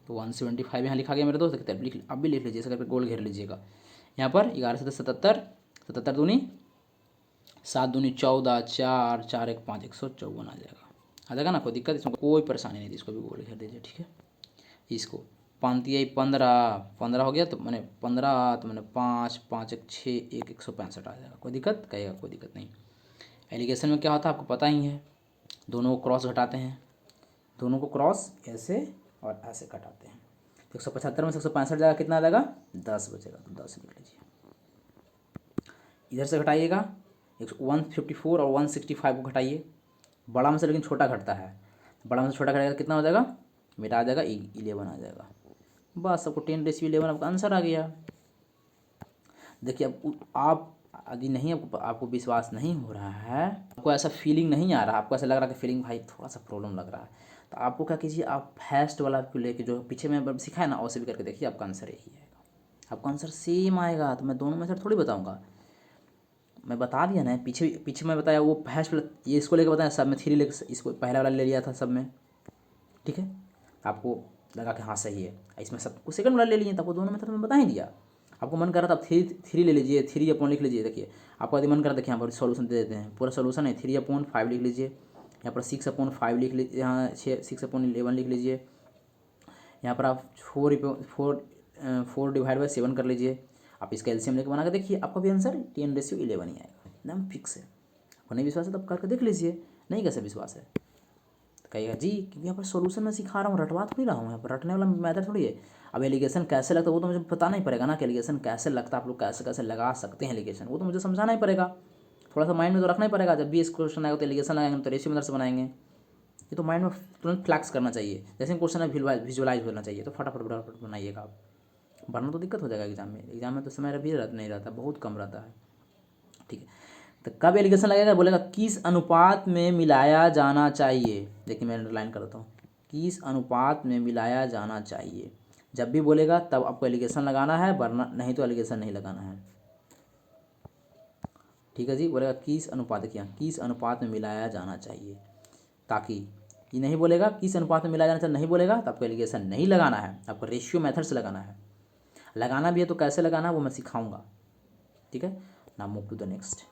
तो 175 यहाँ लिखा गया मेरे दोस्त। कितने लिख, अब भी लिख लीजिए, इसे करके गोल घेर लीजिएगा। यहाँ पर 11 × 7 = 77, 77 दूनी 7 दूनी 14, 4 4 1 5, 154 आ जाएगा ना। कोई दिक्कत, इसमें कोई परेशानी नहीं थी। इसको भी गोल घेर दीजिए, ठीक है। इसको 5 आई 15, 15 हो गया तो मैंने 15, तो मैंने 5 5 1 6 1 165 आ जाएगा। कोई दिक्कत कहेगा, कोई दिक्कत नहीं। एलिगेशन में क्या होता है आपको पता ही है, दोनों को क्रॉस घटाते हैं, दोनों को क्रॉस ऐसे और ऐसे घटाते हैं। तो 175 में से 165 जाएगा, कितना आ जाएगा 10 बचेगा, तो 10 लिख लीजिए। इधर से घटाइएगा 154 और 165 को घटाइए, बड़ा में से लेकिन छोटा घटता है, बड़ा में से छोटा घटाएगा कितना हो जाएगा, मेरा आ जाएगा 11 आ जाएगा। बस आपको 10⁻11 आपका आंसर आ गया। देखिए अब आप यदि नहीं आपको विश्वास नहीं हो रहा है, आपको ऐसा फीलिंग नहीं आ रहा, आपको ऐसा लग रहा है कि फीलिंग भाई थोड़ा सा प्रॉब्लम लग रहा है, तो आपको क्या कीजिए, आप फर्स्ट वाला को लेके जो पीछे में सिखाया ना, वैसे भी करके देखिए, आपका आंसर यही आएगा, आपका आंसर सेम आएगा। तो मैं दोनों मेथड थोड़ी बताऊँगा, मैं बता दिया ना, पीछे पीछे मैं बताया वो फर्स्ट वाला, ये इसको लेकर बताया सब में 3 लेकर, इसको पहला वाला ले लिया था सब में, ठीक है। आपको लगा कि हाँ सही है, इसमें सबको सेकंड वाला ले लिए, तो आपको दोनों मेथड में बता ही दिया। आपको मन कर रहा था आप 3 ले लीजिए, 3/, लिख लीजिए। देखिए आपको यदि मन कर, देखिए यहाँ पर सॉल्यूशन दे देते हैं, पूरा सॉल्यूशन है 3/5 लिख लीजिए, यहाँ पर 6/5 लिख लीजिए, यहाँ 6/11 लिख लीजिए, यहाँ पर आप 4/7 कर लीजिए। आप इसका एलसीएम लेकर बना के देखिए, आपका भी आंसर 10:11 ही आएगा, एकदम फिक्स है। आपको नहीं विश्वास है तब करके देख लीजिए, नहीं कैसे विश्वास है तो कहिएगा जी, क्योंकि यहाँ पर सोल्यूशन मैं सिखा रहा हूँ, रटवा थोड़ी रहा हूँ, यहाँ पर रटने वाला मैथड थोड़ी है। अब एलिगेशन कैसे लगता है वो तो मुझे बताना ही पड़ेगा ना, कि एलिगेशन कैसे लगता है, आप लोग कैसे कैसे लगा सकते हैं एलिगेशन, वो तो मुझे समझाना ही पड़ेगा, थोड़ा सा माइंड में तो रखना ही पड़ेगा। जब भी इस क्वेश्चन आएगा तो एलिगेशन लगाएंगे, तो रेशियो मेथड से बनाएंगे, ये तो माइंड में तुरंत फ्लैक्स करना चाहिए। जैसे क्वेश्चन है विजुअलाइज होना चाहिए, तो फटाफट बनाइएगा आप, वरना तो दिक्कत हो जाएगा एग्जाम में तो समय भी नहीं रहता, बहुत कम रहता है, ठीक है। तो कब एलिगेशन लगेगा, बोलेगा किस अनुपात में मिलाया जाना चाहिए। देखिए मैं अंडरलाइन करता हूँ, किस अनुपात में मिलाया जाना चाहिए, जब भी बोलेगा तब आपको एलिगेशन लगाना है, वरना नहीं तो एलिगेशन नहीं लगाना है, ठीक है जी। बोलेगा किस अनुपात, देखिए किस अनुपात में मिलाया जाना चाहिए, ताकि ये नहीं बोलेगा किस अनुपात में मिलाया जाना चाहिए, नहीं बोलेगा तो आपको एलिगेशन नहीं लगाना है, आपको रेशियो मेथड से लगाना है। लगाना भी है तो कैसे लगाना है वो मैं सिखाऊंगा, ठीक है ना। Move to the next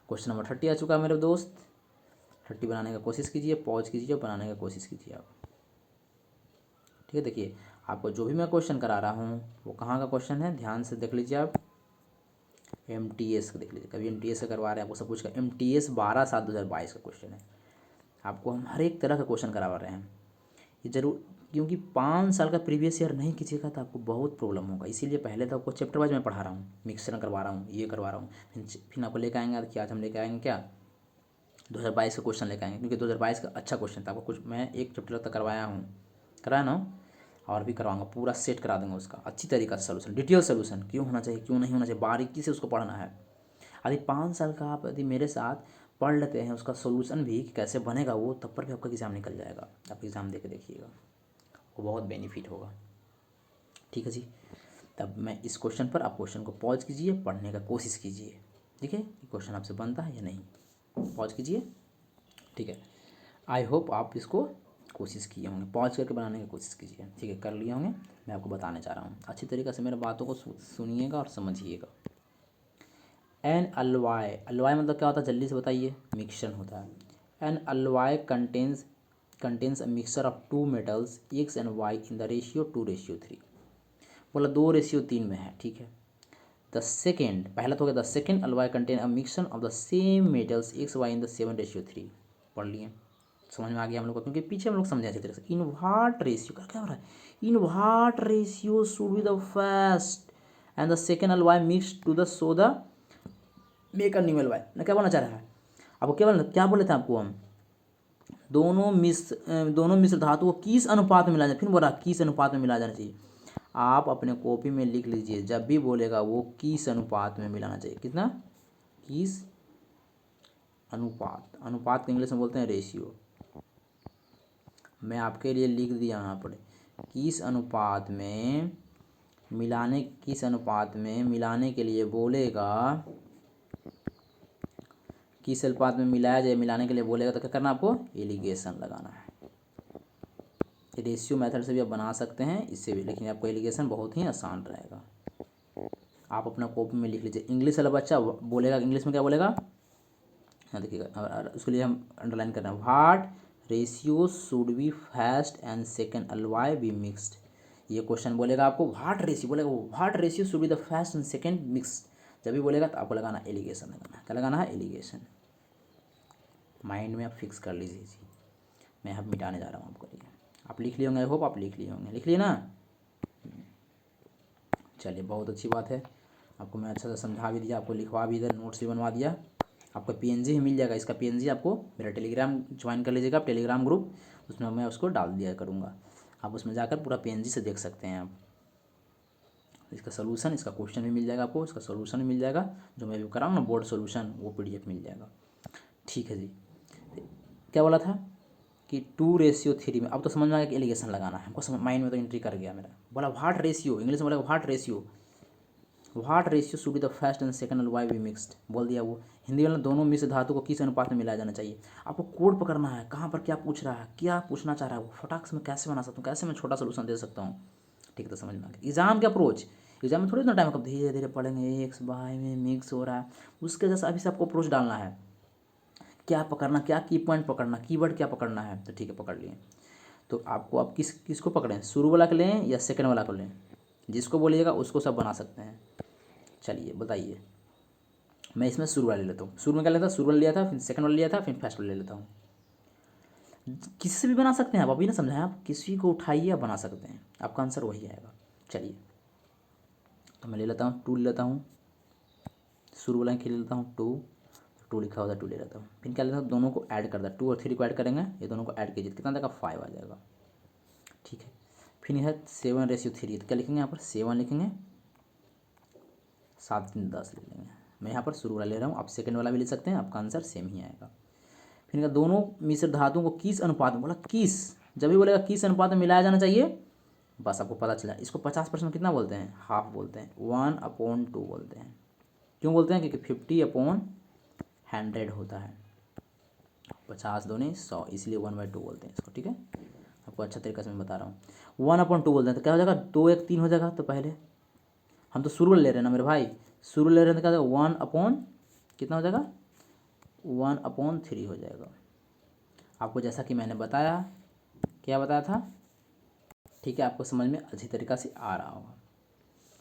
question number 30 आ चुका है मेरे दोस्त। 30 बनाने का कोशिश कीजिए, पॉज कीजिए, बनाने का कोशिश कीजिए आप, ठीक है। देखिए आपको जो भी मैं क्वेश्चन करा रहा हूँ वो कहाँ का क्वेश्चन है, ध्यान से देख लीजिए आप। MTS का देख लीजिए, कभी MTS का करवा रहे हैं आपको सब कुछ का, MTS 12/7/2022 का क्वेश्चन है। आपको हम हर एक तरह का क्वेश्चन करवा रहे हैं, ये जरूर, क्योंकि 5 साल का प्रीवियस ईयर नहीं कीजिएगा तो आपको बहुत प्रॉब्लम होगा। इसीलिए पहले तो आपको चैप्टर वाइज मैं पढ़ा रहा हूँ, मिक्सर करवा रहा हूँ, ये करवा रहा हूँ, फिर आपको लेकर आएंगे कि आज हम लेकर आएंगे क्या 2022 का क्वेश्चन लेकर आएंगे, क्योंकि 2022 का अच्छा क्वेश्चन था। आपको कुछ मैं एक चैप्टर तक कराया ना, और भी करवाऊंगा, पूरा सेट करा दूंगा उसका अच्छी तरीका से सोल्यूशन, डिटेल सोल्यूशन, क्यों होना चाहिए क्यों नहीं होना चाहिए, बारीकी से उसको पढ़ना है। यदि 5 साल का आप यदि मेरे साथ पढ़ लेते हैं उसका सोल्यूशन भी कैसे बनेगा वो, तब पर भी आपका एग्ज़ाम निकल जाएगा। आप एग्ज़ाम दे के देखिएगा, वो बहुत बेनिफिट होगा, ठीक है जी। तब मैं इस क्वेश्चन पर आप क्वेश्चन को पॉज कीजिए, पढ़ने का कोशिश कीजिए, ठीक है। क्वेश्चन आपसे बनता है या नहीं, पॉज कीजिए, ठीक है। आई होप आप इसको कोशिश किए होंगे, पॉज करके बनाने की कोशिश कीजिए, ठीक है। कर लिए होंगे, मैं आपको बताने चाह रहा हूँ, अच्छी तरीके से मेरे बातों को सुनिएगा और समझिएगा। एन अलवाय, अलवाय मतलब क्या होता है जल्दी से बताइए, मिक्सचर होता है। An alloy contains a mixture of 2 metals X and Y in the ratio 2:3। बोला 2:3 में है, ठीक है। द सेकेंड, पहला तो हो गया the second अलवाय contain a mixture of the same metals XY in the 7:3। पढ़ लिए, समझ में आ गया हम लोग को, क्योंकि पीछे हम लोग समझे अच्छी तरह से। इन व्हाट रेशियो क्या हो रहा है, in what ratio should be the first and the second alloy mix to the so the make a new alloy, ना क्या बोलना चाह रहा है आपको, क्या बोले थे आपको हम, दोनों मिश्र धातु को किस अनुपात में मिलाया जाए, फिर बोला किस अनुपात में मिलाया जाना चाहिए। आप अपने कॉपी में लिख लीजिए, जब भी बोलेगा वो किस अनुपात में मिलाना चाहिए, कितना, किस अनुपात, अनुपात को इंग्लिश में बोलते हैं रेशियो। मैं आपके लिए लिख दिया यहाँ पर, किस अनुपात में मिलाने के लिए बोलेगा, किस अनुपात में मिलाया जाए, मिलाने के लिए बोलेगा तो क्या करना आपको, एलिगेशन लगाना है। रेशियो मेथड से भी आप बना सकते हैं, इससे भी, लेकिन आपको एलिगेशन बहुत ही आसान रहेगा। आप अपना कॉपी में लिख लीजिए। इंग्लिश वाला बच्चा बोलेगा, इंग्लिश में क्या बोलेगा, हाँ देखिएगा, और उसके लिए हम अंडरलाइन कर रहे हैं, what ratio should be first and second always be mixed. ये क्वेश्चन बोलेगा आपको, व्हाट रेशियो बोलेगा, what ratio should be the first and second mix. जब भी बोलेगा तो आपको लगाना एलिगेशन, लगाना क्या लगाना है, एलिगेशन। माइंड में आप फिक्स कर लीजिए जी। मैं अब मिटाने जा रहा हूँ आपको लिए। आप लिख लिए होंगे, आई होप आप लिख लिए होंगे, लिख लिए ना। चलिए बहुत अच्छी बात है, आपको मैं अच्छा से समझा भी दिया, आपको लिखवा भी, इधर नोट्स भी बनवा दिया। आपको पीएनजी ही मिल जाएगा, इसका पीएनजी आपको मेरा टेलीग्राम ज्वाइन कर लीजिएगा, आप टेलीग्राम ग्रुप, उसमें मैं उसको डाल दिया करूँगा। आप उसमें जाकर पूरा पीएनजी से देख सकते हैं आप इसका सोल्यूशन, इसका क्वेश्चन भी मिल जाएगा आपको, इसका सोल्यूशन भी मिल जाएगा, जो मैं भी कराऊँ ना बोर्ड सोल्यूशन, वो पीडीएफ मिल जाएगा। ठीक है जी, क्या बोला था कि 2:3 में, अब तो समझ में आ गया कि एलिगेशन लगाना है हमको, समझ माइंड में तो एंट्री कर गया मेरा। बोला व्हाट रेशियो, इंग्लिश में बोला what ratio, what ratio should be the first and second and why be mixed, बोल दिया वो। हिंदी वाला, दोनों मिश्र धातु को किस अनुपात में मिलाया जाना चाहिए। आपको कोड पकड़ना है, कहाँ पर क्या पूछ रहा है, क्या पूछना चाह रहा है वो, फटाक से मैं कैसे बना सकता हूँ, कैसे मैं छोटा सोल्यूशन दे सकता हूँ। ठीक है, तो समझ में आ गया। एग्जाम के अप्रोच, एग्जाम में थोड़ी ना टाइम, कब धीरे धीरे पढ़ेंगे, एक्स वाई में मिक्स हो रहा है, उसके जैसा अभी से आपको अप्रोच डालना है, क्या पकड़ना, क्या की पॉइंट पकड़ना, कीवर्ड क्या पकड़ना है। तो ठीक है, पकड़ लिए। तो आपको आप किसको पकड़ें, शुरू वाला को लें या सेकंड वाला को लें, जिसको बोलिएगा उसको सब बना सकते हैं। चलिए बताइए, मैं इसमें शुरू वाला ले लेता हूँ। शुरू में क्या लेता, शुरू वाला लिया था, फिर सेकंड वाला लिया था, फिर फर्स्ट वाला ले लेता हूँ। किसी से भी बना सकते हैं आप, अभी ना समझाएं, आप किसी को उठाइए आप बना सकते हैं, आपका आंसर वही आएगा। चलिए, तो मैं ले लेता हूँ 2 ले लेता हूँ, शुरू वाला खेल लेता हूँ 2, 2 लिखा होता है 2 ले लेता हूँ। फिर क्या लेता हूँ, दोनों को ऐड कर दिया, 2 और 3 को ऐड करेंगे, ये दोनों को ऐड कीजिए, कितना देगा, 5 आ जाएगा। ठीक है, फिर यह 7:3, तो क्या लिखेंगे यहाँ पर, 7 लिखेंगे, 7 3 10 ले लेंगे। मैं यहाँ पर शुरू वाला ले रहा हूँ, आप सेकंड वाला भी ले सकते हैं, आपका आंसर सेम ही आएगा। फिर इनका दोनों मिश्र धातुओं को किस अनुपात में, बोला किस, जब भी बोलेगा किस अनुपात में मिलाया जाना चाहिए, बस आपको पता चला। इसको 50% कितना बोलते हैं, हाफ बोलते हैं, 1/2 बोलते हैं। क्यों बोलते हैं, क्योंकि 50/100 होता है, 50 दूनी 100, इसलिए 1/2 बोलते हैं इसको। ठीक है, आपको अच्छा तरीके से मैं बता रहा हूँ। 1/2 बोलते हैं तो क्या हो जाएगा, 2 1 3 हो जाएगा। तो पहले हम तो शुरू ले रहे हैं ना मेरे भाई, शुरू ले रहे हैं तो क्या हो जाएगा, 1 कितना हो जाएगा, 1/3 हो जाएगा। आपको जैसा कि मैंने बताया, क्या बताया था, ठीक है, आपको समझ में अच्छी तरीक़ा से आ रहा होगा।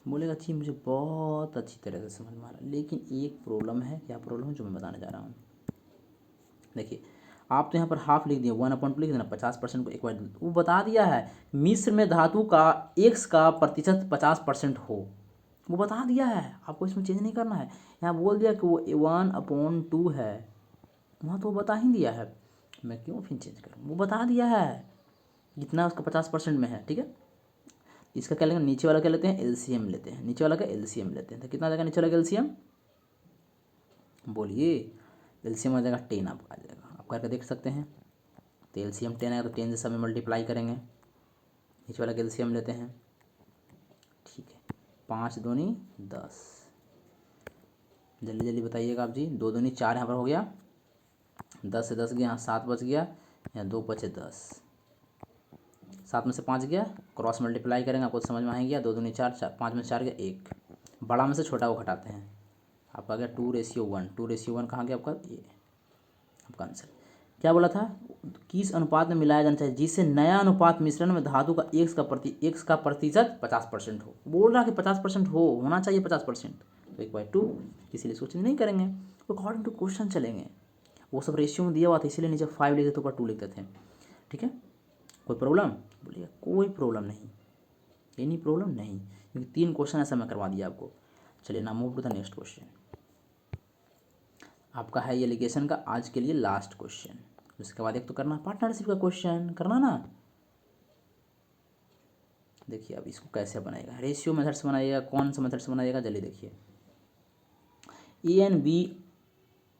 बोलेगा अच्छी, मुझे बहुत अच्छी तरह से समझ में आ रहा है, लेकिन एक प्रॉब्लम है। क्या प्रॉब्लम है, जो मैं बताने जा रहा हूँ। देखिए, आप तो यहाँ पर हाफ लिख दिए, 1/2 लिख देना, 50% को एक बार वो बता दिया है, मिश्र में धातु का एक्स का प्रतिशत 50% हो, वो बता दिया है, आपको इसमें चेंज नहीं करना है। यहाँ बोल दिया कि वो 1/2 है, वहाँ तो वो बता ही दिया है, मैं क्यों फिर चेंज करूँ, वो बता दिया है जितना उसका 50% में है। ठीक है, इसका क्या लेंगे, नीचे वाला क्या लेते हैं, एलसीएम लेते हैं, नीचे वाला का एलसीएम लेते हैं। तो कितना आ जाएगा नीचे वाला का एलसीएम, बोलिए, एलसीएम आ जाएगा 10, आपका आ जाएगा, आप करके देख सकते हैं। तो एलसीएम 10 आएगा, तो 10 से सब में मल्टीप्लाई करेंगे, नीचे वाला का एलसीएम लेते हैं। ठीक है, 5 दूनी 10, जल्दी जल्दी बताइएगा आप जी। 2 दूनी 4 यहाँ पर हो गया, 10 से 10 गया, यहाँ 7 बच गया, यहाँ 2 बचे 10, 7 में से 5 गया, क्रॉस मल्टीप्लाई करेंगे, आपको समझ में आएंगे। 2 दूनी 4, 5 में से 4 गया 1, बड़ा में से छोटा को घटाते हैं, आपका गया 2:1। 2:1 कहाँ गया आपका, ये आपका आंसर। क्या बोला था, किस अनुपात में मिलाया जाना चाहिए, जिससे नया अनुपात मिश्रण में धातु का एक्स का प्रतिशत 50% हो। बोल रहा कि 50% होना चाहिए 50%, तो 1/2, इसीलिए इसको चेंज नहीं करेंगे, अकॉर्डिंग टू क्वेश्चन चलेंगे। वो सब रेशियो में दिया हुआ था, इसीलिए नीचे 5 लिखते थे, ऊपर 2 लिखते थे। ठीक है, कोई प्रॉब्लम, बोलिए कोई प्रॉब्लम नहीं, एनी प्रॉब्लम नहीं, क्योंकि 3 क्वेश्चन ऐसा मैं करवा दिया आपको। चलिए ना, move to the next question. आपका है ये एलिगेशन का आज के लिए लास्ट क्वेश्चन, उसके बाद एक तो करना पार्टनरशिप का क्वेश्चन करना ना। देखिए अब इसको कैसे बनाएगा, रेशियो मेथड से बनाइएगा, कौन सा मेथड से बनाइएगा, जल्दी देखिए। A and B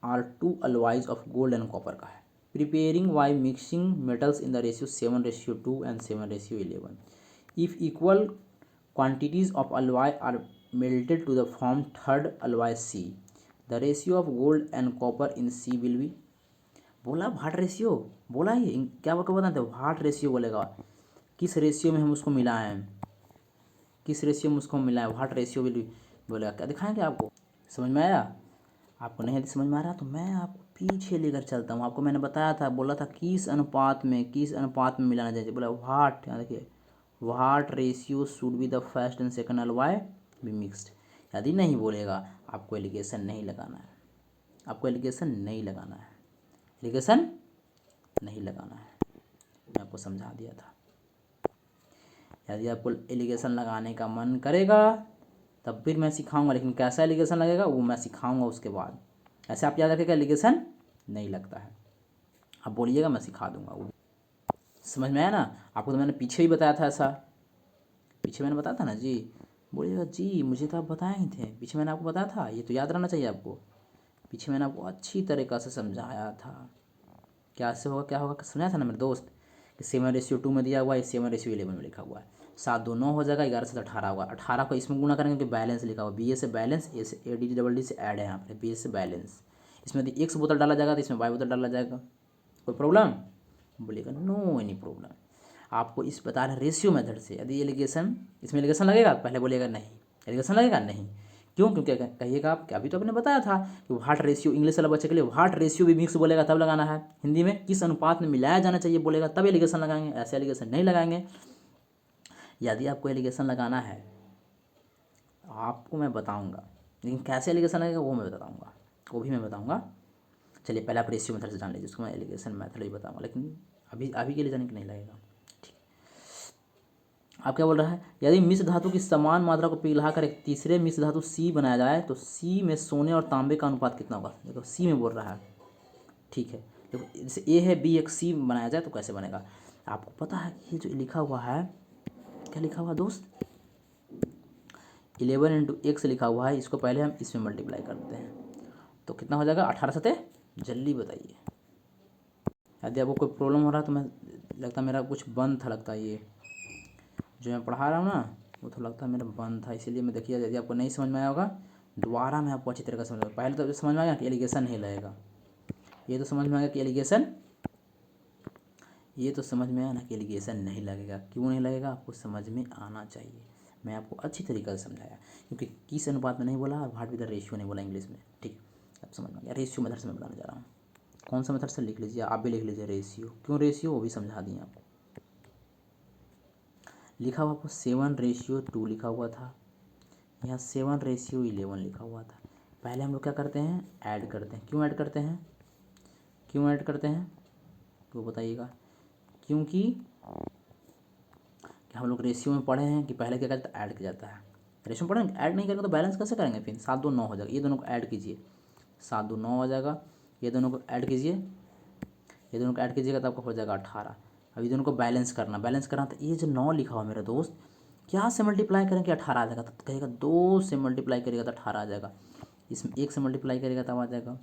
are 2 alloys of gold and copper का है, preparing by mixing metals in the ratio 7:2 and 7:11। If equal quantities of alloy are melted to the form third alloy C, the ratio of gold and copper in C will be. बोला वाट रेशियो, बोला ये क्या बताते वाट रेशियो बोलेगा, किस रेशियो में हम उसको मिलाएं, किस रेशियो में उसको मिलाएं, वाट रेशियो विल बी बोलेगा। क्या दिखाएंगे आपको, समझ में आया? आपको नहीं समझ में आ रहा तो मैं आपको पीछे लेकर चलता हूँ। आपको मैंने बताया था, बोला था किस अनुपात में, किस अनुपात में मिलाना चाहिए, बोला वाट, यहाँ देखिए what ratio should be the first and second always be mixed. यदि नहीं बोलेगा आपको एलिगेशन नहीं लगाना है, आपको एलिगेशन नहीं लगाना है, एलिगेशन नहीं लगाना है। मैं आपको समझा दिया था। यदि आपको एलिगेशन लगाने का मन करेगा तब फिर मैं सिखाऊंगा, लेकिन कैसा एलिगेशन लगेगा वो मैं सिखाऊंगा उसके बाद। ऐसे आप याद रखिएगा एलिगेशन नहीं लगता है, आप बोलिएगा मैं सिखा दूंगा वो। समझ में आया ना? आपको तो मैंने पीछे ही बताया था, ऐसा पीछे मैंने बताया था ना जी। बोलिएगा जी मुझे तो आप बताए ही थे, पीछे मैंने आपको बताया था, ये तो याद रहना चाहिए आपको। पीछे मैंने आपको अच्छी तरीक़ा से समझाया था क्या से होगा क्या होगा, समझाया था ना मेरे दोस्त कि 7:2 में दिया हुआ है, 7:11 में लिखा हुआ है। 7 2 9 हो जाएगा, 11 से 18 होगा। 18 को इसमें गुणा करेंगे क्योंकि बैलेंस लिखा हुआ है, बी ए से बैलेंस, ए से ए डी डबल डी से ऐड है, यहाँ पर बी ए से बैलेंस। इसमें यदि एक्स बोतल डाला जाएगा तो इसमें वाई बोतल डाला जाएगा, कोई प्रॉब्लम? बोलिएगा नो एनी प्रॉब्लम। आपको इस बता रहे रेशियो मेथड से यदि एलिगेशन, इसमें एलिगेशन लगेगा, पहले बोलिएगा नहीं, एलिगेशन लगेगा नहीं। क्यों? क्योंकि कहिएगा आप कि अभी तो आपने बताया था कि वाट रेशियो, इंग्लिश वाला बच्चे के लिए वाट रेशियो भी मिक्स बोलेगा तब लगाना है। हिंदी में किस अनुपात में मिलाया जाना चाहिए बोलेगा तब एलिगेशन लगाएंगे, ऐसे एलिगेशन नहीं लगाएंगे। यदि आपको एलिगेशन लगाना है आपको मैं बताऊंगा, लेकिन कैसे एलिगेशन लगेगा वो मैं बताऊंगा, वो भी मैं बताऊंगा। चलिए पहले आप रेशियो मेथड से जान लीजिए, उसको मैं एलिगेशन मेथड ही बताऊंगा, लेकिन अभी अभी के लिए जाने के नहीं लगेगा। आप क्या बोल रहा है, यदि मिश्र धातु की समान मात्रा को पिघलाकर एक तीसरे मिश्र धातु सी बनाया जाए तो सी में सोने और तांबे का अनुपात कितना होगा? देखो सी में बोल रहा है, ठीक है। देखो जैसे ए है बी, एक सी बनाया जाए तो कैसे बनेगा? आपको पता है कि ये जो लिखा हुआ है, क्या लिखा हुआ दोस्त, 11 × x लिखा हुआ है, इसको पहले हम इसमें मल्टीप्लाई करते हैं तो कितना हो जाएगा? 18 सते, जल्दी बताइए। यदि आपको कोई प्रॉब्लम हो रहा है तो मैं, लगता मेरा कुछ बंद था, लगता है ये जो मैं पढ़ा रहा हूँ ना वो तो लगता है मेरा बंद था, इसीलिए मैं, देखिए यदि आपको नहीं समझ में आया होगा दोबारा मैं आपको अच्छी तरह से समझाऊँ। पहले तो समझ में आया कि एलिगेशन नहीं लगेगा, ये तो समझ में आया कि एलिगेशन, ये तो समझ में आया ना कि एलिगेशन नहीं लगेगा। क्यों नहीं लगेगा? आपको समझ में आना चाहिए। मैं आपको अच्छी तरीक़े से समझाया, क्योंकि किस अनुपात में नहीं बोला और व्हाट विद द रेशियो नहीं बोला इंग्लिश में, ठीक है? अब समझ में आ गया। रेशियो मेथड से मैं बताने जा रहा हूँ, कौन सा मेथड से लिख लीजिए, आप भी लिख लीजिए रेशियो। क्यों रेशियो, वो भी समझा दिए आपको। लिखा हुआ आपको 7:2 लिखा हुआ था, यहाँ 7:11 लिखा हुआ था। पहले हम लोग क्या करते हैं, ऐड करते हैं। क्यों ऐड करते हैं, क्यों ऐड करते हैं तो बताइएगा। क्योंकि हम लोग रेशियो में पढ़े हैं कि पहले क्या करता है, ऐड किया जाता है। रेशियो में पढ़े हैं, ऐड नहीं करेंगे तो बैलेंस कैसे करेंगे? फिर 7 2 9 हो जाएगा, ये दोनों को ऐड कीजिए, 7 2 9 हो जाएगा। ये दोनों को ऐड कीजिए, ये दोनों को ऐड कीजिएगा तो आपको हो जाएगा 18। अब ये दोनों को बैलेंस करना, बैलेंस करना तो ये जो 9 लिखा हुआ मेरा दोस्त, क्या से मल्टीप्लाई करेंगे 18 आ जाएगा? तो कहेगा 2 से मल्टीप्लाई करेगा तो 18 आ जाएगा। इसमें 1 से मल्टीप्लाई करेगा तब आ जाएगा।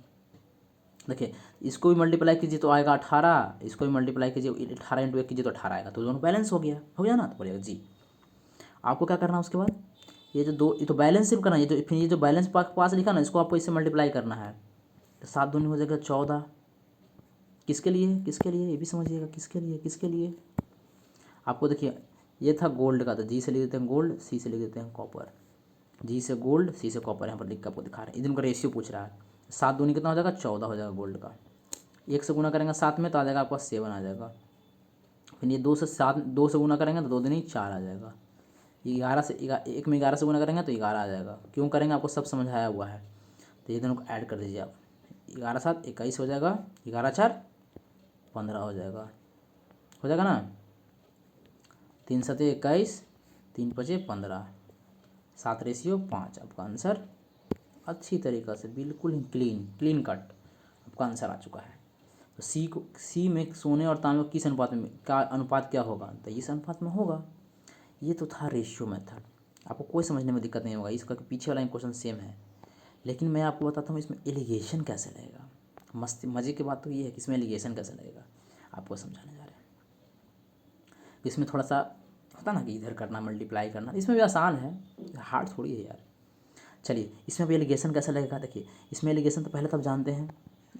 देखिए इसको भी मल्टीप्लाई कीजिए तो आएगा 18, इसको भी मल्टीप्लाई कीजिए 18 × 1 कीजिए तो 18 आएगा, तो दोनों बैलेंस हो गया, हो गया ना? तो बोलिएगा जी। आपको क्या करना है उसके बाद, ये जो दो, ये तो बैलेंस सिर्फ करना है, ये जो फिर ये जो बैलेंस पास लिखा ना इसको आपको इससे मल्टीप्लाई करना है तो 7 दूनी हो जाएगा 14। किसके लिए, किसके लिए, ये भी समझिएगा, किसके लिए, किसके लिए? आपको देखिए ये था गोल्ड का, तो जी से लिख देते हैं गोल्ड, सी से लिख देते हैं कॉपर। जी से गोल्ड, सी से कॉपर, यहाँ पर लिख कर आपको दिखा रहे हैं। इनका रेशियो पूछ रहा है। 7 दूनी कितना हो जाएगा? 14 हो जाएगा गोल्ड का। 1 से गुना करेंगे 7 में तो आ जाएगा आपका 7 आ जाएगा। फिर ये 2 से गुना करेंगे तो 2 दूनी 4 आ जाएगा। 11 से 1 में 11 से गुना करेंगे तो 11 आ जाएगा। क्यों करेंगे आपको सब समझाया हुआ है। तो ये दोनों को ऐड कर दीजिए आप, 11 7 21 हो जाएगा, 11 4 15 हो जाएगा, हो जाएगा ना? 3 7 21, 3 5 15, 7:5 आपका आंसर अच्छी तरीक़ा से बिल्कुल क्लीन कट आपका आंसर आ चुका है। तो सी में सोने और तांबे किस अनुपात में, क्या अनुपात क्या होगा? तो इस अनुपात में होगा। ये तो था रेशियो मेथड, आपको कोई समझने में दिक्कत नहीं होगा, इसका पीछे वाला क्वेश्चन सेम है। लेकिन मैं आपको बताता हूँ इसमें एलिगेशन कैसे लगेगा। मस्ती मज़े की बात तो ये है कि इसमें एलिगेशन कैसे लगेगा, आपको समझाने जा रहे हैं। इसमें थोड़ा सा होता ना कि इधर करना, मल्टीप्लाई करना, इसमें भी आसान है, हार्ड थोड़ी है यार। चलिए इसमें भी एलिगेशन कैसा लगेगा, देखिए इसमें एलिगेशन तो पहले तो आप जानते हैं,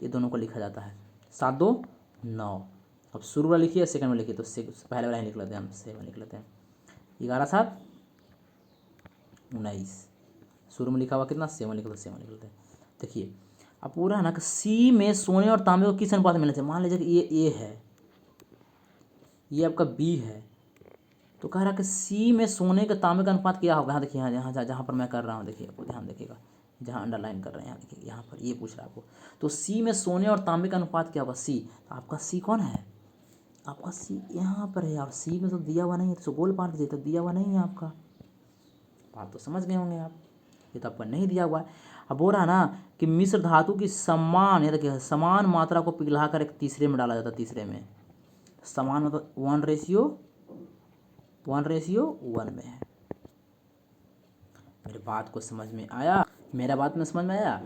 ये दोनों को लिखा जाता है 7 2 9। अब शुरू वाला लिखिए सेकंड वाला लिखिए, तो पहले वाला ही लिख लेते हैं हम, 7 लिख लेते हैं। 11 7 19, शुरू में लिखा हुआ कितना 7 लिख, तो 7 लिख लेते हैं। देखिए अब पूरा है ना कि सी में सोने और तांबे को किस अनुपात में मिलना चाहिए। मान लीजिए कि ये ए है, ये आपका बी है, तो कह रहा है कि सी में सोने के तांबे का अनुपात क्या होगा। यहाँ देखिए, यहाँ जहाँ पर मैं कर रहा हूँ, देखिए आपको ध्यान देखिएगा, जहाँ अंडरलाइन कर रहे हैं यहाँ देखिए, यहाँ पर ये पूछ रहा है आपको। तो सी में सोने और तांबे का अनुपात क्या होगा, सी। तो आपका सी कौन है, आपका सी यहाँ पर है, और सी में तो दिया हुआ नहीं है, तो गोल पार दीजिए, तो दिया हुआ नहीं है आपका। बात तो समझ गए होंगे आप, ये तो आपका नहीं दिया हुआ है। अब बोल रहा है ना कि मिश्र धातु की समान, ये देखिए समान मात्रा को पिघला कर एक तीसरे में डाला जाता है, तीसरे में समान मतलब 1:1 में है। मेरे बात को समझ में आया, मेरा बात में समझ में आया,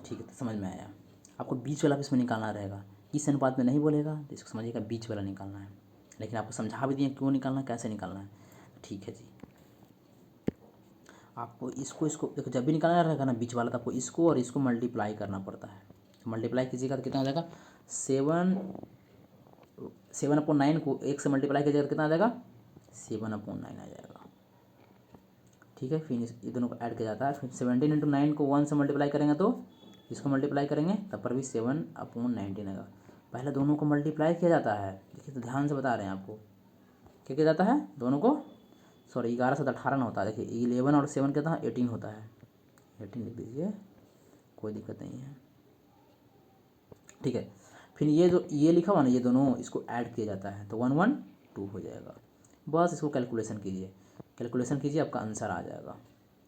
ठीक है, तो समझ में आया। आपको बीच वाला भी इसमें निकालना रहेगा, इस अनुपात में नहीं बोलेगा तो इसको समझिएगा बीच वाला निकालना है, लेकिन आपको समझा भी दिए क्यों निकालना है, कैसे निकालना है। ठीक है जी, आपको इसको देखो, जब भी निकालना रहेगा ना बीच वाला, तो आपको इसको और इसको मल्टीप्लाई करना पड़ता है। मल्टीप्लाई कीजिएगा तो कितना आ जाएगा, 7/9 को 1 से मल्टीप्लाई कीजिएगा तो कितना आ जाएगा, 7/9 आ जाएगा। ठीक है, फिर ये दोनों को ऐड किया जाता है। फिर 17 × 9 को 1 से मल्टीप्लाई करेंगे तो इसको मल्टीप्लाई करेंगे तब पर भी 7/19 आएगा। पहले दोनों को मल्टीप्लाई किया जाता है, देखिए तो ध्यान से बता रहे हैं आपको, क्या किया जाता है दोनों को, सॉरी 11 7 18 ना होता है, देखिए 11 और 7 कितना 18 होता है, 18 लिख दीजिए, कोई दिक्कत नहीं है। ठीक है, फिर ये लिखा हुआ ना, ये दोनों इसको ऐड किया जाता है तो 1 1 2 हो जाएगा। बस इसको कैलकुलेशन कीजिए, आपका आंसर आ जाएगा।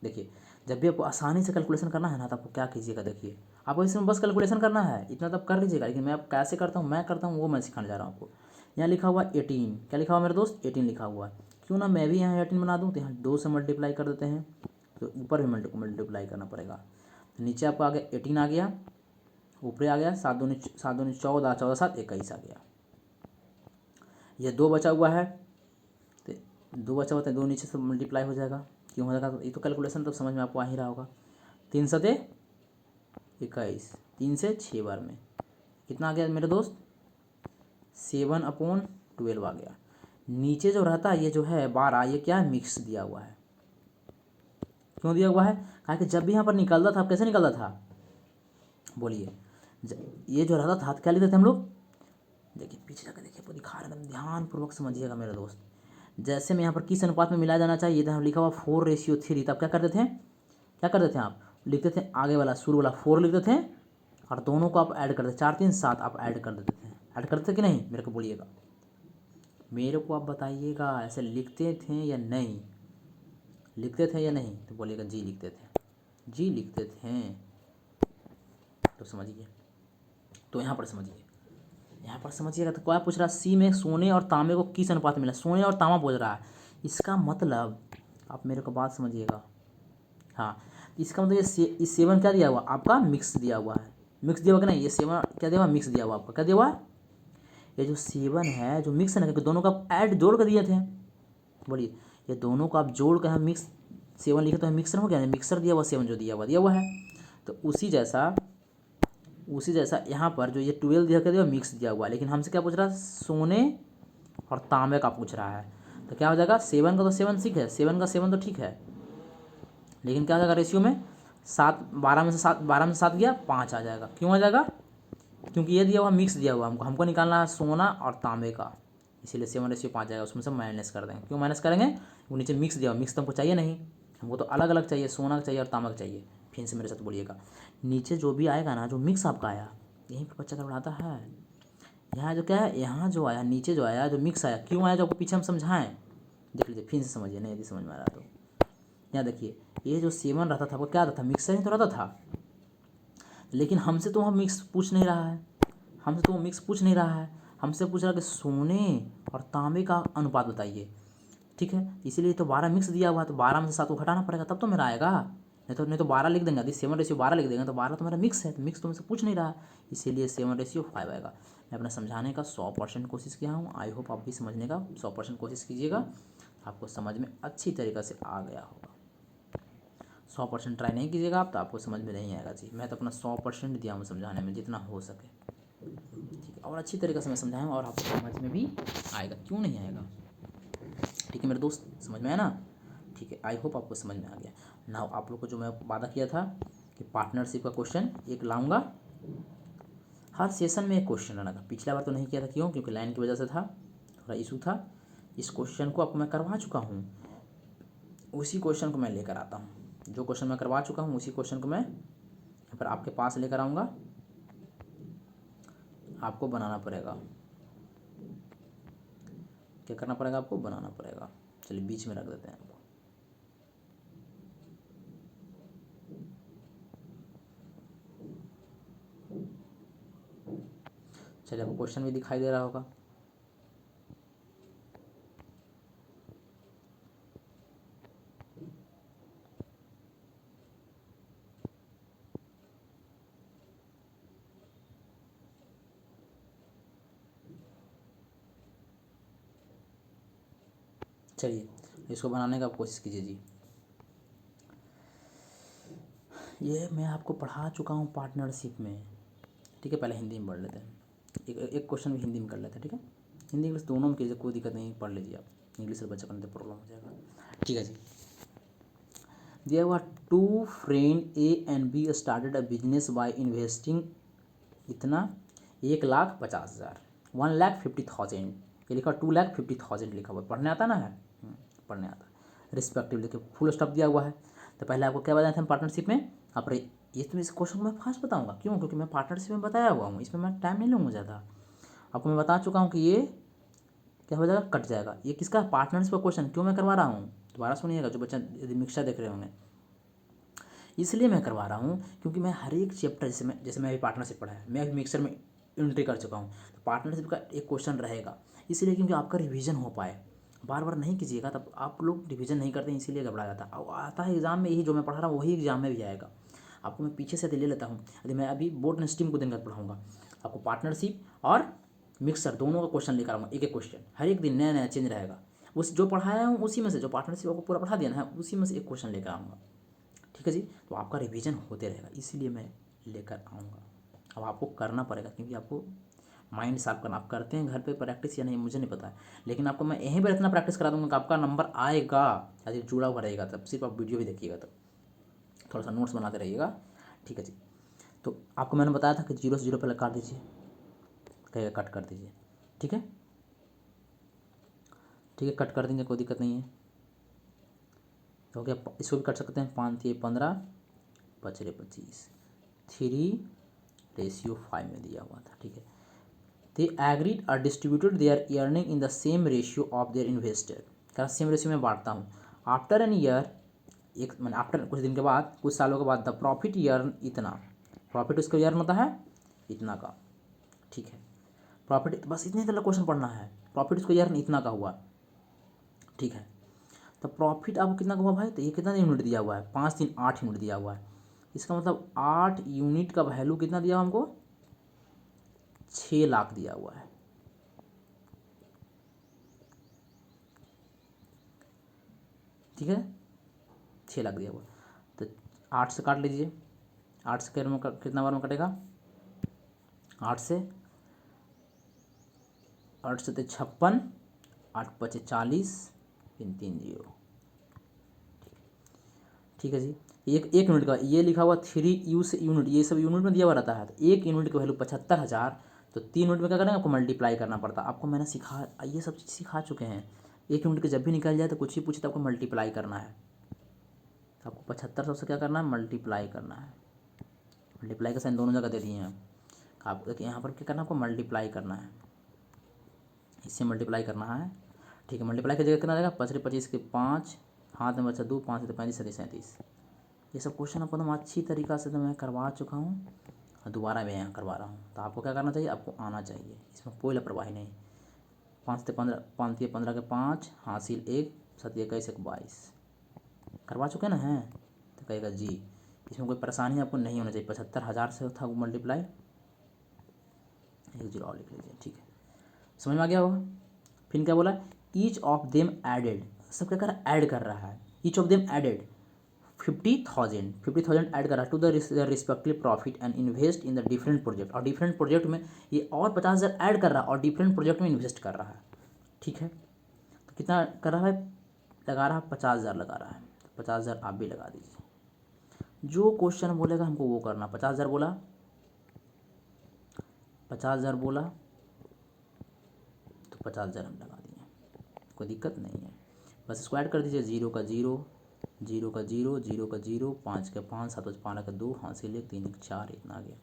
देखिए जब भी आपको आसानी से कैलकुलेशन करना है ना, तो आपको क्या कीजिएगा, देखिए आपको इसमें बस कैलकुलेशन करना है, इतना तो आप कर लीजिएगा, लेकिन मैं आप कैसे करता हूँ वो मैं सिखाने जा रहा हूँ आपको। यहाँ लिखा हुआ 18, क्या लिखा हुआ मेरे दोस्त, 18 लिखा हुआ है। क्यों ना मैं भी यहाँ 18 बना दूँ, तो यहाँ 2 से मल्टीप्लाई कर देते हैं, तो ऊपर भी मल्टीप्लाई करना पड़ेगा। तो नीचे आपको आ गया 18 आ गया, ऊपर आ गया 7 दूनी 14, 14 7 21 आ गया। ये 2 बचा हुआ है, तो 2 बचा हुआ है, 2 नीचे से मल्टीप्लाई हो जाएगा, क्यों हो जाएगा, तो ये तो कैलकुलेशन तो समझ में आपको आ ही रहा होगा। 3 7 21, 3 से 6 बार में कितना आ गया मेरे दोस्त, 7/12 आ गया। नीचे जो रहता है ये जो है 12, ये क्या है, मिक्स दिया हुआ है। क्यों दिया हुआ है, कहा कि जब भी यहाँ पर निकलता था, कैसे निकलता था, बोलिए, ये जो रहता था क्या लिखते थे हम लोग, देखिए पीछे जाकर देखिए, आपको दिखा रहे हैं, ध्यानपूर्वक समझिएगा मेरे दोस्त। जैसे में यहाँ पर किस अनुपात में मिलाया जाना चाहिए, इधर लिखा हुआ 4:3, तब क्या करते थे, आप लिखते थे आगे वाला शुरू वाला 4 लिखते थे, और दोनों को आप ऐड करते, 4 3 7 आप ऐड कर देते थे, ऐड करते थे कि नहीं, मेरे को बोलिएगा, मेरे को आप बताइएगा, ऐसे लिखते थे या नहीं, लिखते थे या नहीं, तो बोलिएगा जी लिखते थे, जी लिखते थे। तो समझिए, तो यहाँ पर समझिएगा, तो क्या पूछ रहा है, सी में सोने और तांबे को किस अनुपात में मिला, सोने और तांबा बोल रहा है, इसका मतलब आप मेरे को बात समझिएगा, हाँ इसका मतलब ये 7 क्या दिया हुआ आपका, मिक्स दिया हुआ है, मिक्स दिया हुआ कि नहीं, ये 7 क्या दिया हुआ, मिक्स दिया हुआ आपका, क्या दिया हुआ, ये जो 7 है जो मिक्स है ना, क्योंकि दोनों का ऐड जोड़ कर दिए थे, बोलिए ये दोनों को आप जोड़ कर मिक्स 7 लिखे तो मिक्सर हो गया, मिक्सर दिया हुआ 7 जो दिया हुआ है। तो उसी जैसा यहाँ पर जो ये 12 दिया हुआ मिक्स दिया हुआ है, लेकिन हमसे क्या पूछ रहा है, सोने और तांबे का पूछ रहा है, तो क्या हो जाएगा, 7 का तो 7 ठीक है, 7 का 7 तो ठीक है, लेकिन क्या हो जाएगा रेशियो में 7, 12 में से 7 गया 5 आ जाएगा। क्यों आ जाएगा, क्योंकि ये दिया हुआ मिक्स दिया हुआ, हमको निकालना है सोना और तांबे का, इसीलिए 7:5 जाएगा, उसमें से माइनस कर देंगे। क्यों माइनस करेंगे, वो नीचे मिक्स दिया हुआ, मिक्स तो हमको चाहिए नहीं, हमको तो अलग अलग चाहिए, सोना का चाहिए और तांबा का चाहिए। फिर से मेरे साथ बोलिएगा, नीचे जो भी आएगा ना, जो मिक्स आपका आया, यहीं पर बच्चा गड़बड़ाता है। यहाँ जो क्या है, यहाँ जो आया, नीचे जो आया, जो मिक्स आया, क्यों आया, जो आपको पीछे हम समझाएं, देख लीजिए फिर से समझिए, नहीं यदि समझ में आ रहा तो यहाँ देखिए, ये जो 7 रहता था वो क्या रहता था, मिक्सर ही तो रहता था, लेकिन हमसे तो वह मिक्स पूछ नहीं रहा है, हमसे पूछ रहा है कि सोने और तांबे का अनुपात बताइए। ठीक है, इसीलिए तो 12 मिक्स दिया हुआ है, तो 12 में से 7 को घटाना पड़ेगा, तब तो मेरा आएगा, नहीं तो 12 लिख देंगे, यदि 7:12 लिख देंगे तो 12 तो मेरा मिक्स है, तो मिक्स तो मुझसे पूछ नहीं रहा है, इसीलिए 7:5 आएगा। मैं अपना समझाने का 100% कोशिश किया हूँ, आई होप आप भी समझने का 100% कोशिश कीजिएगा, आपको समझ में अच्छी तरीक़े से आ गया होगा। 100% ट्राई नहीं कीजिएगा आप तो आपको समझ में नहीं आएगा जी। मैं तो अपना 100% दिया हूँ समझाने में जितना हो सके, ठीक है, और अच्छी तरीके से मैं समझाऊँ और आपको समझ में भी आएगा, क्यों नहीं आएगा। ठीक है मेरे दोस्त, समझ में आया ना। ठीक है, आई होप आपको समझ में आ गया। नाउ आप लोग को जो मैं वादा किया था कि पार्टनरशिप का क्वेश्चन एक लाऊंगा, हर सेशन में एक क्वेश्चन लाना था। पिछला बार तो नहीं किया था, क्यों? क्योंकि लाइन की वजह से था, थोड़ा इशू था। इस क्वेश्चन को आपको मैं करवा चुका हूँ, उसी क्वेश्चन को मैं लेकर आता हूँ। जो क्वेश्चन मैं करवा चुका हूँ उसी क्वेश्चन को मैं यहाँ पर आपके पास लेकर आऊँगा। आपको बनाना पड़ेगा, क्या करना पड़ेगा? आपको बनाना पड़ेगा। चलिए बीच में रख देते हैं आपको। चलिए आपको क्वेश्चन भी दिखाई दे रहा होगा। चलिए इसको बनाने का कोशिश कीजिए जी। ये मैं आपको पढ़ा चुका हूँ पार्टनरशिप में, ठीक है। पहले हिंदी में पढ़ लेते हैं, एक क्वेश्चन भी हिंदी में कर लेते हैं, ठीक है। हिंदी इंग्लिश दोनों में कीजिए, कोई दिक्कत नहीं, पढ़ लीजिए आप। इंग्लिश से बच्चा करने तो प्रॉब्लम हो जाएगा, ठीक है जी। There were two friend A and B started a business by investing इतना 1,50,000 1,50,000, ये लिखा 2,50,000 लिखा हुआ, पढ़ने आता ना है? पढ़ने आता। रिस्पेक्टिव लिखे फुल स्टॉप दिया हुआ है। तो पहले आपको क्या बताया था पार्टनरशिप में? आप ये तो इस क्वेश्चन को मैं फास्ट बताऊंगा, क्यों? क्योंकि मैं पार्टनरशिप में बताया हुआ हूँ, इसमें मैं टाइम नहीं लूँगा ज़्यादा। आपको मैं बता चुका हूँ कि ये क्या हो जाएगा, कट जाएगा। ये किसका? पार्टनरशिप का क्वेश्चन। क्यों मैं करवा रहा हूँ? दोबारा सुनिएगा जो बच्चा यदि मिक्सर देख रहे होंगे, इसलिए मैं करवा रहा हूँ क्योंकि मैं हर एक चैप्टर, जैसे मैं अभी पार्टनरशिप पढ़ा है, मैं अभी मिक्सर में एंट्री कर चुका हूँ, तो पार्टनरशिप का एक क्वेश्चन रहेगा। इसलिए क्योंकि आपका रिवीजन हो पाए, बार बार नहीं कीजिएगा तब आप लोग रिवीजन नहीं करते हैं, इसीलिए घबरा जाता है। और आता है एग्जाम में, यही जो मैं पढ़ा रहा हूँ वही एग्जाम में भी आएगा। आपको मैं पीछे से ले लेता हूँ। यदि मैं अभी बोर्ड एंड स्ट्रीम को दिन भर पढ़ाऊँगा, आपको पार्टनरशिप और मिक्सर दोनों का क्वेश्चन लेकर आऊँगा, एक एक क्वेश्चन हर एक दिन नया नया चेंज रहेगा। उस जो पढ़ाया हूँ उसी में से, जो पार्टनरशिप आपको पूरा पढ़ा दिया ना है, उसी में से एक क्वेश्चन लेकर आऊँगा, ठीक है जी। तो आपका रिवीजन होते रहेगा, इसीलिए मैं लेकर आऊँगा। अब आपको करना पड़ेगा, क्योंकि आपको माइंड साफ करना। आप करते हैं घर पे प्रैक्टिस या नहीं मुझे नहीं पता है, लेकिन आपको मैं यहीं पर इतना प्रैक्टिस करा दूंगा कि आपका नंबर आएगा, यदि जुड़ा हुआ रहेगा तब। सिर्फ आप वीडियो भी देखिएगा तब, थोड़ा सा नोट्स बनाते रहिएगा, ठीक है जी। तो आपको मैंने बताया था कि 0 से 0 पहले काट दीजिए, कहेगा कट कर दीजिए, ठीक है। ठीक है, कट कर देंगे, कोई दिक्कत नहीं है। हो गया, इसको भी कट सकते हैं। 5 3 15 5 25, 3:5 में दिया हुआ था, ठीक है। दे एग्रीड और distributed their earning in the same ratio of their investor. क्या सेम रेशियो में बांटता हूँ। आफ्टर एन ईयर, एक मैंने आफ्टर कुछ दिन के बाद, कुछ सालों के बाद, द प्रॉफिट ईयर्न इतना, प्रॉफिट उसका ईयर्न होता है इतना का, ठीक है। प्रॉफिट बस इतने तरह क्वेश्चन पढ़ना है, प्रॉफिट उसका ईयर्न इतना का हुआ, ठीक है। तो प्रॉफिट आपको कितना का हुआ भाई? तो ये कितना यूनिट दिया हुआ है? 5 3 8 यूनिट दिया हुआ है। इसका मतलब 8 यूनिट का वैल्यू कितना दिया हुआ हमको? 6 लाख दिया हुआ है, ठीक है। 6 लाख दिया हुआ, तो 8 से काट लीजिए। 8 से कितना बार में कटेगा? 8 से 56, 8 5 40, 3 0, ठीक है जी। एक यूनिट का ये लिखा हुआ 3 यू से यूनिट, ये सब यूनिट में दिया हुआ रहता है। तो एक यूनिट की वैल्यू 75,000, तो 3 यूनिट में क्या करना है आपको? मल्टीप्लाई करना पड़ता है। आपको मैंने ये सब चीज़ सिखा चुके हैं। एक यूनिट के जब भी निकल जाए तो कुछ ही पूछे तो आपको मल्टीप्लाई करना है। तो आपको 7500 से क्या करना है? मल्टीप्लाई करना है। मल्टीप्लाई का साइन दोनों जगह दे दिए हैं। आपको देखिए यहाँ पर क्या करना है? आपको मल्टीप्लाई करना है, इससे मल्टीप्लाई करना है, ठीक है। मल्टीप्लाई की जगह कितना रहेगा? 5 25 के 5, हाथ में बचा 2, 5 35 37। ये सब क्वेश्चन आपको एकदम अच्छी तरीक़ा से तो मैं करवा चुका हूँ, और दोबारा मैं यहाँ करवा रहा हूँ। तो आपको क्या करना चाहिए? आपको आना चाहिए, इसमें कोई लापरवाही नहीं। 5 से 15, 5 3 15 के 5, हासिल 1, 7 21 1 22 करवा चुके ना हैं? तो कहेगा जी, इसमें कोई परेशानी आपको नहीं होना चाहिए। 75,000 से था वो मल्टीप्लाई, 1 0 और लिख लीजिए, ठीक है। समझ में आ गया होगा। फिर क्या बोला? ईच ऑफ देम एडेड, सब क्या कर रहा है? ऐड कर रहा है। Each of them added 50,000 add करा to the respective profit and invest in the different project, और डिफरेंट प्रोजेक्ट में ये और 50,000 ऐड कर रहा है और डिफरेंट प्रोजेक्ट में इन्वेस्ट कर रहा है। ठीक है, तो कितना कर रहा है, लगा रहा है 50,000 लगा रहा है, 50,000 आप भी लगा दीजिए। जो क्वेश्चन बोलेगा हमको वो करना। 50,000 बोला, 50,000 बोला तो 50,000 हम लगा दिए, कोई दिक्कत नहीं है। बस इसको ऐड कर दीजिए, 0 का 0, 0 का 0, 0 का 0, 5 का 5, 7 5 का 2, हासिल 1, 3 4, इतना आ गया।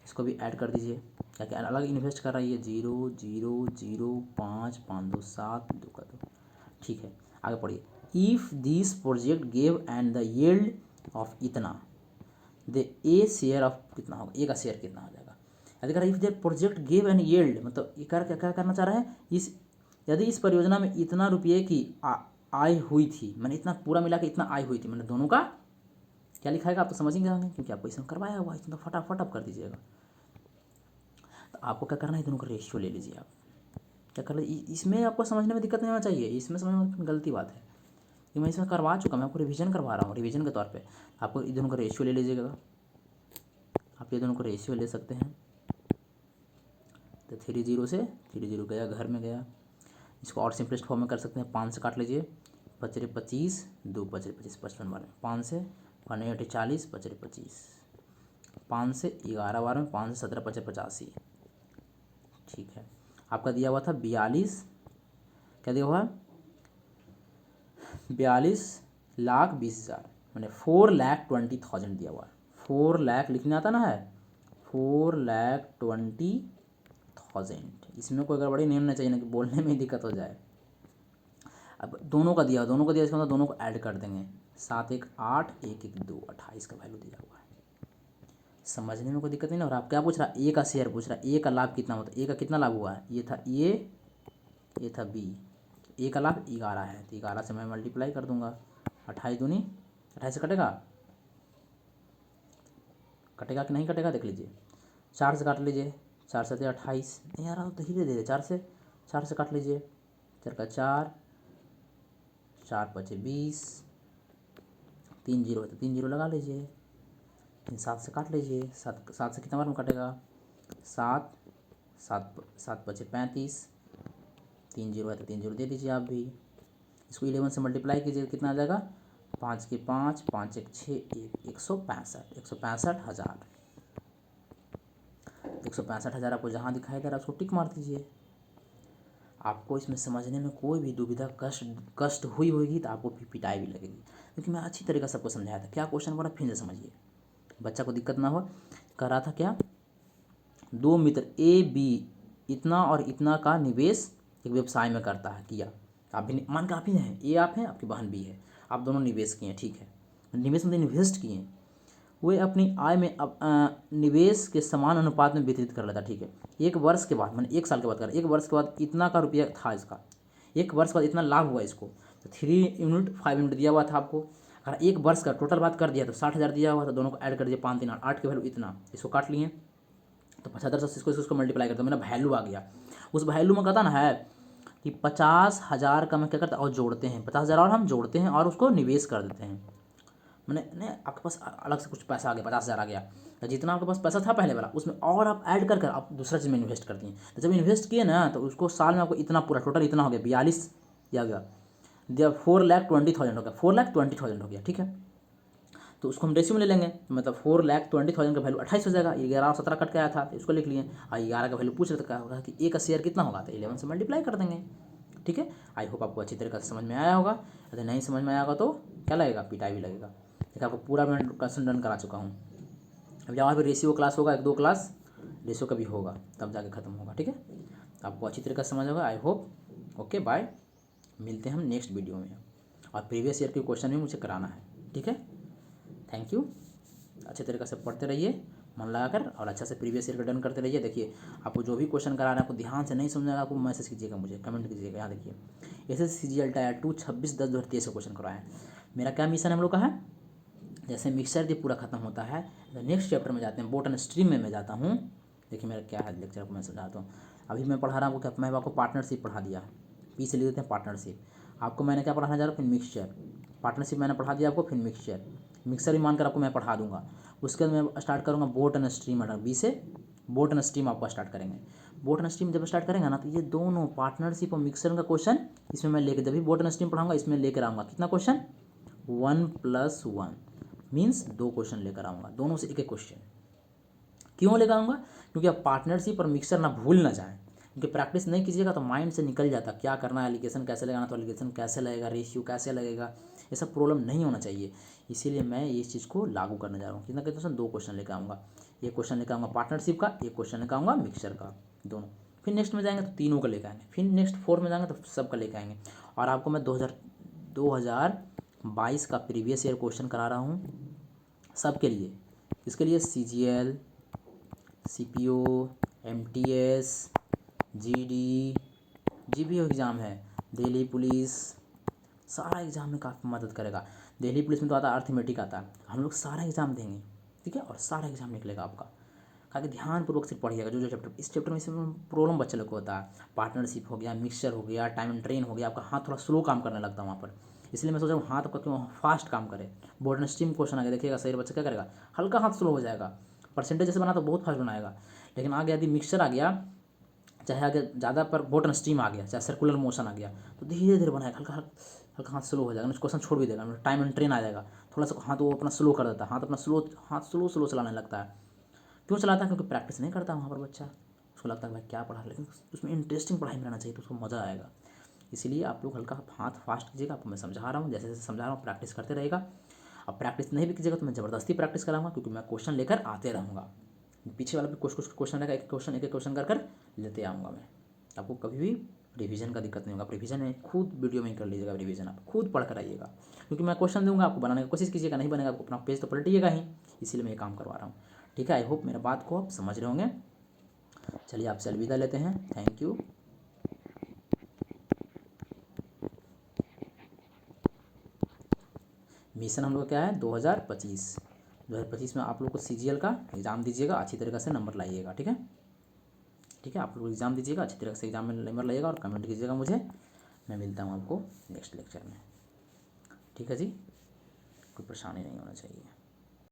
इसको भी ऐड कर दीजिए, क्या क्या अलग इन्वेस्ट कर रही है, 0 0 0, 5 5 2 7, 2 का 2। ठीक है, आगे पढ़िए। If this project gave and the yield of इतना, दे ए शेयर ऑफ कितना होगा, ए का शेयर कितना हो जाएगा। यदि कह रहा है if the project gave and yield, मतलब ये क्या क्या करना चाह रहा है, इस यदि इस परियोजना में इतना रुपये की आय हुई थी, मैंने इतना पूरा मिला के इतना आय हुई थी, मैंने दोनों का क्या लिखाएगा आप तो समझ ही जाएंगे, क्योंकि आपको इसमें करवाया हुआ है, तो फटाफट आप कर दीजिएगा। तो आपको क्या करना है, दोनों का रेशियो ले लीजिए। आप क्या कर लीजिए, इसमें आपको समझने में दिक्कत नहीं होना चाहिए, इसमें समझ में गलती बात है कि मैं इसमें करवा चुका, मैं आपको रिवीजन करवा रहा हूँ, रिवीजन के तौर पे आपको इन दोनों का रेशियो ले लीजिएगा। आप ये दोनों को रेशियो ले सकते हैं। तो 30 से 30 गया, घर में गया। इसको और सिंपलेस्ट फॉर्म में कर सकते हैं, 5 से काट लीजिए, 5 25, 2 5 25, 55 12, 5 से 5 40, 5 25, 5 से 11 12, 5 से 17 5 85। ठीक है, आपका दिया हुआ था 42, क्या दिया हुआ, 42,20,000, मैंने 4,20,000 दिया हुआ है। 4 लाख लिखने आता ना है, 4,20,000। इसमें कोई गड़बड़ी नहीं होना चाहिए ना कि बोलने में ही दिक्कत हो जाए। अब दोनों का दिया, इसका मतलब दोनों को ऐड कर देंगे, 7 1 8, 1 1 2, 28 का वैल्यू दिया हुआ है। समझने में कोई दिक्कत नहीं ना। और आप क्या पूछ रहा है, ए का शेयर पूछ रहा है, ए का लाभ कितना होता है, ए का कितना लाभ हुआ है, ये था ए, ये था बी, ए का लाभ 11 है, तो 11 से मैं मल्टीप्लाई कर दूंगा, 28 दूनी 28 से कटेगा, कटेगा कि नहीं कटेगा देख लीजिए। 4 से काट लीजिए, 4 से 28, नहीं यार तो धीरे धीरे, 4 से काट लीजिए, 4 का 4, 4 5 20, 3 0 है तो 3 0 लगा लीजिए, 7 से काट लीजिए, 7 से कितना बार में कटेगा, 7 7 7 5 35, 3 0 है तो 3 0 दे दीजिए आप भी। इसको 11 से मल्टीप्लाई कीजिए, कितना आ जाएगा, 5 के 5, 5 1 6 1, 165,000, 165,000 आपको जहाँ दिखाई दे रहा है उसको टिक मार दीजिए। आपको इसमें समझने में कोई भी दुविधा कष्ट हुई होगी तो आपको पिटाई भी लगेगी, क्योंकि मैं अच्छी तरीके से सबको समझाया था। क्या क्वेश्चन बोला फिर से समझिए, बच्चा को दिक्कत ना हो। कह रहा था क्या, 2 मित्र ए बी इतना और इतना का निवेश एक व्यवसाय में करता है, किया। आप भी मान के आप ही हैं, ए आप हैं, आपकी बहन भी है, आप दोनों निवेश किए, ठीक है, निवेश में इन्वेस्ट किए, वे अपनी आय में निवेश के समान अनुपात में वितरित कर लेता। ठीक है, 1 वर्ष के बाद, मैंने 1 साल के बाद कर, 1 वर्ष के बाद इतना का रुपया था इसका, 1 वर्ष बाद इतना लाभ हुआ इसको, तो 3 यूनिट 5 यूनिट दिया हुआ था आपको। अगर 1 वर्ष का टोटल बात कर दिया तो 60,000 दिया हुआ था, दोनों को ऐड कर दिया, 5 3 8 की वैल्यू इतना, इसको काट लिए, तो 75 से इसको मल्टीप्लाई करता, मेरा वैल्यू आ गया। उस वैल्यू में कहता ना है कि 50,000 का मैं क्या करता और जोड़ते हैं, 50,000 और हम जोड़ते हैं और उसको निवेश कर देते हैं। मैंने नहीं, आपके पास अलग से कुछ पैसा आ गया, 50,000 आ गया, तो जितना आपके पास पैसा था पहले वाला उसमें और आप ऐड कर आप दूसरा चीज़ में इन्वेस्ट करती हैं। तो जब इन्वेस्ट किए ना तो उसको साल में आपको इतना पूरा टोटल इतना हो गया, 42 दिया गया, जब 4,20,000 हो गया, 4,20,000 हो गया। ठीक है, तो उसको हम रेशियो में ले लेंगे, मतलब 4,20,000 का वैल्यू 28 हो जाएगा, 11 और 17 कट के आया था तो इसको लिख लिए, और 11 का वैल्यू पूछ रहे थे क्या होगा कि ए का शेयर कितना होगा, तो 11 से मल्टीप्लाई कर देंगे। ठीक है, आई होप आपको अच्छी तरीके से समझ में आया होगा। अगर नहीं समझ में आया होगा तो क्या लगेगा, पिटाई भी लगेगा। देखिए आपको पूरा मैं क्वेश्चन डन करा चुका हूँ। अब यहाँ पे रेशियो क्लास होगा, 1 2 क्लास रेशियो का भी होगा, तब जाके ख़त्म होगा। ठीक है, आपको अच्छी तरीके से समझ होगा, आई होप। ओके बाय, मिलते हैं हम नेक्स्ट वीडियो में। और प्रीवियस ईयर के क्वेश्चन भी मुझे कराना है। ठीक है, थैंक यू। अच्छे तरीके से पढ़ते रहिए मन लगाकर, और अच्छा से प्रीवियस ईयर का डन करते रहिए। देखिए आपको जो भी क्वेश्चन करा रहे हैं, आपको ध्यान से नहीं समझेगा, आपको मैसेज कीजिएगा, मुझे कमेंट कीजिएगा। यहाँ देखिए एसएससी CGL टायर 2 26/10/2023 का क्वेश्चन कराया है। मेरा क्या मिशन हम लोग का है, जैसे मिक्सचर जब पूरा खत्म होता है तो नेक्स्ट चैप्टर में जाते हैं, बोटन स्ट्रीम में मैं जाता हूँ। देखिए मेरा क्या है लेक्चर को मैं समझाता हूँ। अभी मैं पढ़ा रहा हूँ क्या, मैं आपको पार्टनरशिप पढ़ा दिया, पी से लिख देते हैं पार्टनरशिप। आपको मैंने क्या पढ़ाना जा रहा हूँ, फिर मिक्सचर, पार्टनरशिप मैंने पढ़ा दिया आपको, फिर मिक्सचर, मिक्सर भी मानकर आपको मैं पढ़ा दूंगा। उसके बाद मैं स्टार्ट करूँगा बोट एंड स्ट्रीम, बी से बोट एंड स्ट्रीम आपको स्टार्ट करेंगे। बोट एंड स्ट्रीम जब स्टार्ट करेंगे ना तो ये दोनों पार्टनरशिप और मिक्सर का क्वेश्चन इसमें मैं लेकर, जब भी बोट एंड स्ट्रीम पढ़ाऊंगा इसमें लेकर आऊँगा कितना क्वेश्चन, 1+1 मीन्स 2 क्वेश्चन लेकर आऊँगा, दोनों से एक एक क्वेश्चन। क्यों लेकर आऊँगा? क्योंकि आप पार्टनरशिप और मिक्सर ना भूल ना जाएं, क्योंकि प्रैक्टिस नहीं कीजिएगा तो माइंड से निकल जाता क्या करना है, एलिगेशन कैसे लगाना, तो एलिगेशन कैसे लगेगा, रेशियो कैसे लगेगा, ये सब प्रॉब्लम नहीं होना चाहिए। इसीलिए मैं इस चीज़ को लागू करने जा रहा हूँ। कितना कहते हैं, 2 क्वेश्चन लेकर आऊँगा। एक क्वेश्चन लेकर आऊँगा पार्टनरशिप का, एक क्वेश्चन लेकर आऊँगा मिक्सर का, दोनों। फिर नेक्स्ट में जाएंगे तो तीनों का लेकर आएंगे, फिर नेक्स्ट 4 में जाएंगे तो सबका लेकर आएंगे। और आपको मैं 2022 का प्रीवियस ईयर क्वेश्चन करा रहा हूँ सबके लिए। इसके लिए CGL, CPO, MTS, GD, GP exam है, दिल्ली पुलिस, सारा एग्ज़ाम में काफ़ी मदद करेगा। दिल्ली पुलिस में तो आता है, अर्थमेटिक आता है, हम लोग सारा एग्ज़ाम देंगे, ठीक है, और सारा एग्ज़ाम निकलेगा आपका। ताकि ध्यानपूर्वक से पढ़िएगा जो जो चैप्टर, इस चैप्टर में से प्रॉब्लम बच्चे लोग को होता है, पार्टनरशिप हो गया, मिक्सचर हो गया, टाइम एंड ट्रेन हो गया, आपका हाथ थोड़ा स्लो काम करने लगता है वहाँ पर। इसलिए मैं सोच रहा हूँ हाथ आपका क्यों फास्ट काम करे। बोर्ड एंड स्ट्रीम क्वेश्चन आ गया, देखिएगा सही बच्चा क्या करेगा, हल्का हाथ स्लो हो जाएगा, परसेंटेज जैसे बना तो बहुत फास्ट बनाएगा। लेकिन आ गया यदि मिक्सचर आ गया, चाहे आगे ज़्यादा पर बोट एंड स्ट्रीम आ गया, चाहे सर्कुलर मोशन आ गया, तो धीरे धीरे बनाएगा, हल्का हल्का हाथ स्लो हो जाएगा, क्वेश्चन छोड़ भी देगा, टाइम एंड ट्रेन आ जाएगा, थोड़ा सा हाथ वो अपना स्लो कर देता है, हाथ स्लो चलाने लगता है। क्यों चलाता है? क्योंकि प्रैक्टिस नहीं करता वहाँ पर बच्चा, उसको लगता है भाई क्या पढ़ा, लेकिन उसमें इंटरेस्टिंग पढ़ाई में रहना चाहिए तो उसको मज़ा आएगा। इसीलिए आप लोग हल्का हाथ फास्ट कीजिएगा, आपको मैं समझा रहा हूँ, जैसे जैसे समझा रहा हूँ प्रैक्टिस करते रहेगा। अब प्रैक्टिस नहीं भी कीजिएगा तो मैं ज़बरदस्ती प्रैक्टिस कराऊंगा, क्योंकि मैं क्वेश्चन लेकर आते रहूँगा, पीछे वाला भी कुछ कुछ क्वेश्चन रहेगा, एक एक क्वेश्चन कर लेते आऊँगा मैं। आपको कभी भी रिवीजन का दिक्कत नहीं होगा, रिवीजन है खुद वीडियो में ही कर लीजिएगा, रिवीजन आप खुद पढ़ कर आइएगा, क्योंकि मैं क्वेश्चन दूंगा आपको बनाने की कोशिश कीजिएगा, नहीं बनेगा आपको अपना पेज तो पलटिएगा ही, इसीलिए मैं ये काम करवा रहा हूँ। ठीक है, आई होप मेरा बात को आप समझ रहे होंगे। चलिए आपसे अलविदा लेते हैं, थैंक यू। मिशन हम लोग क्या है 2025 में आप लोग को CGL का एग्ज़ाम दीजिएगा, अच्छी तरीके से नंबर लाइएगा, ठीक है, ठीक है, आप लोग एग्ज़ाम दीजिएगा, अच्छी तरह से एग्ज़ाम में नंबर लाइएगा और कमेंट कीजिएगा मुझे। मैं मिलता हूँ आपको नेक्स्ट लेक्चर में, ठीक है जी, कोई परेशानी नहीं होना चाहिए।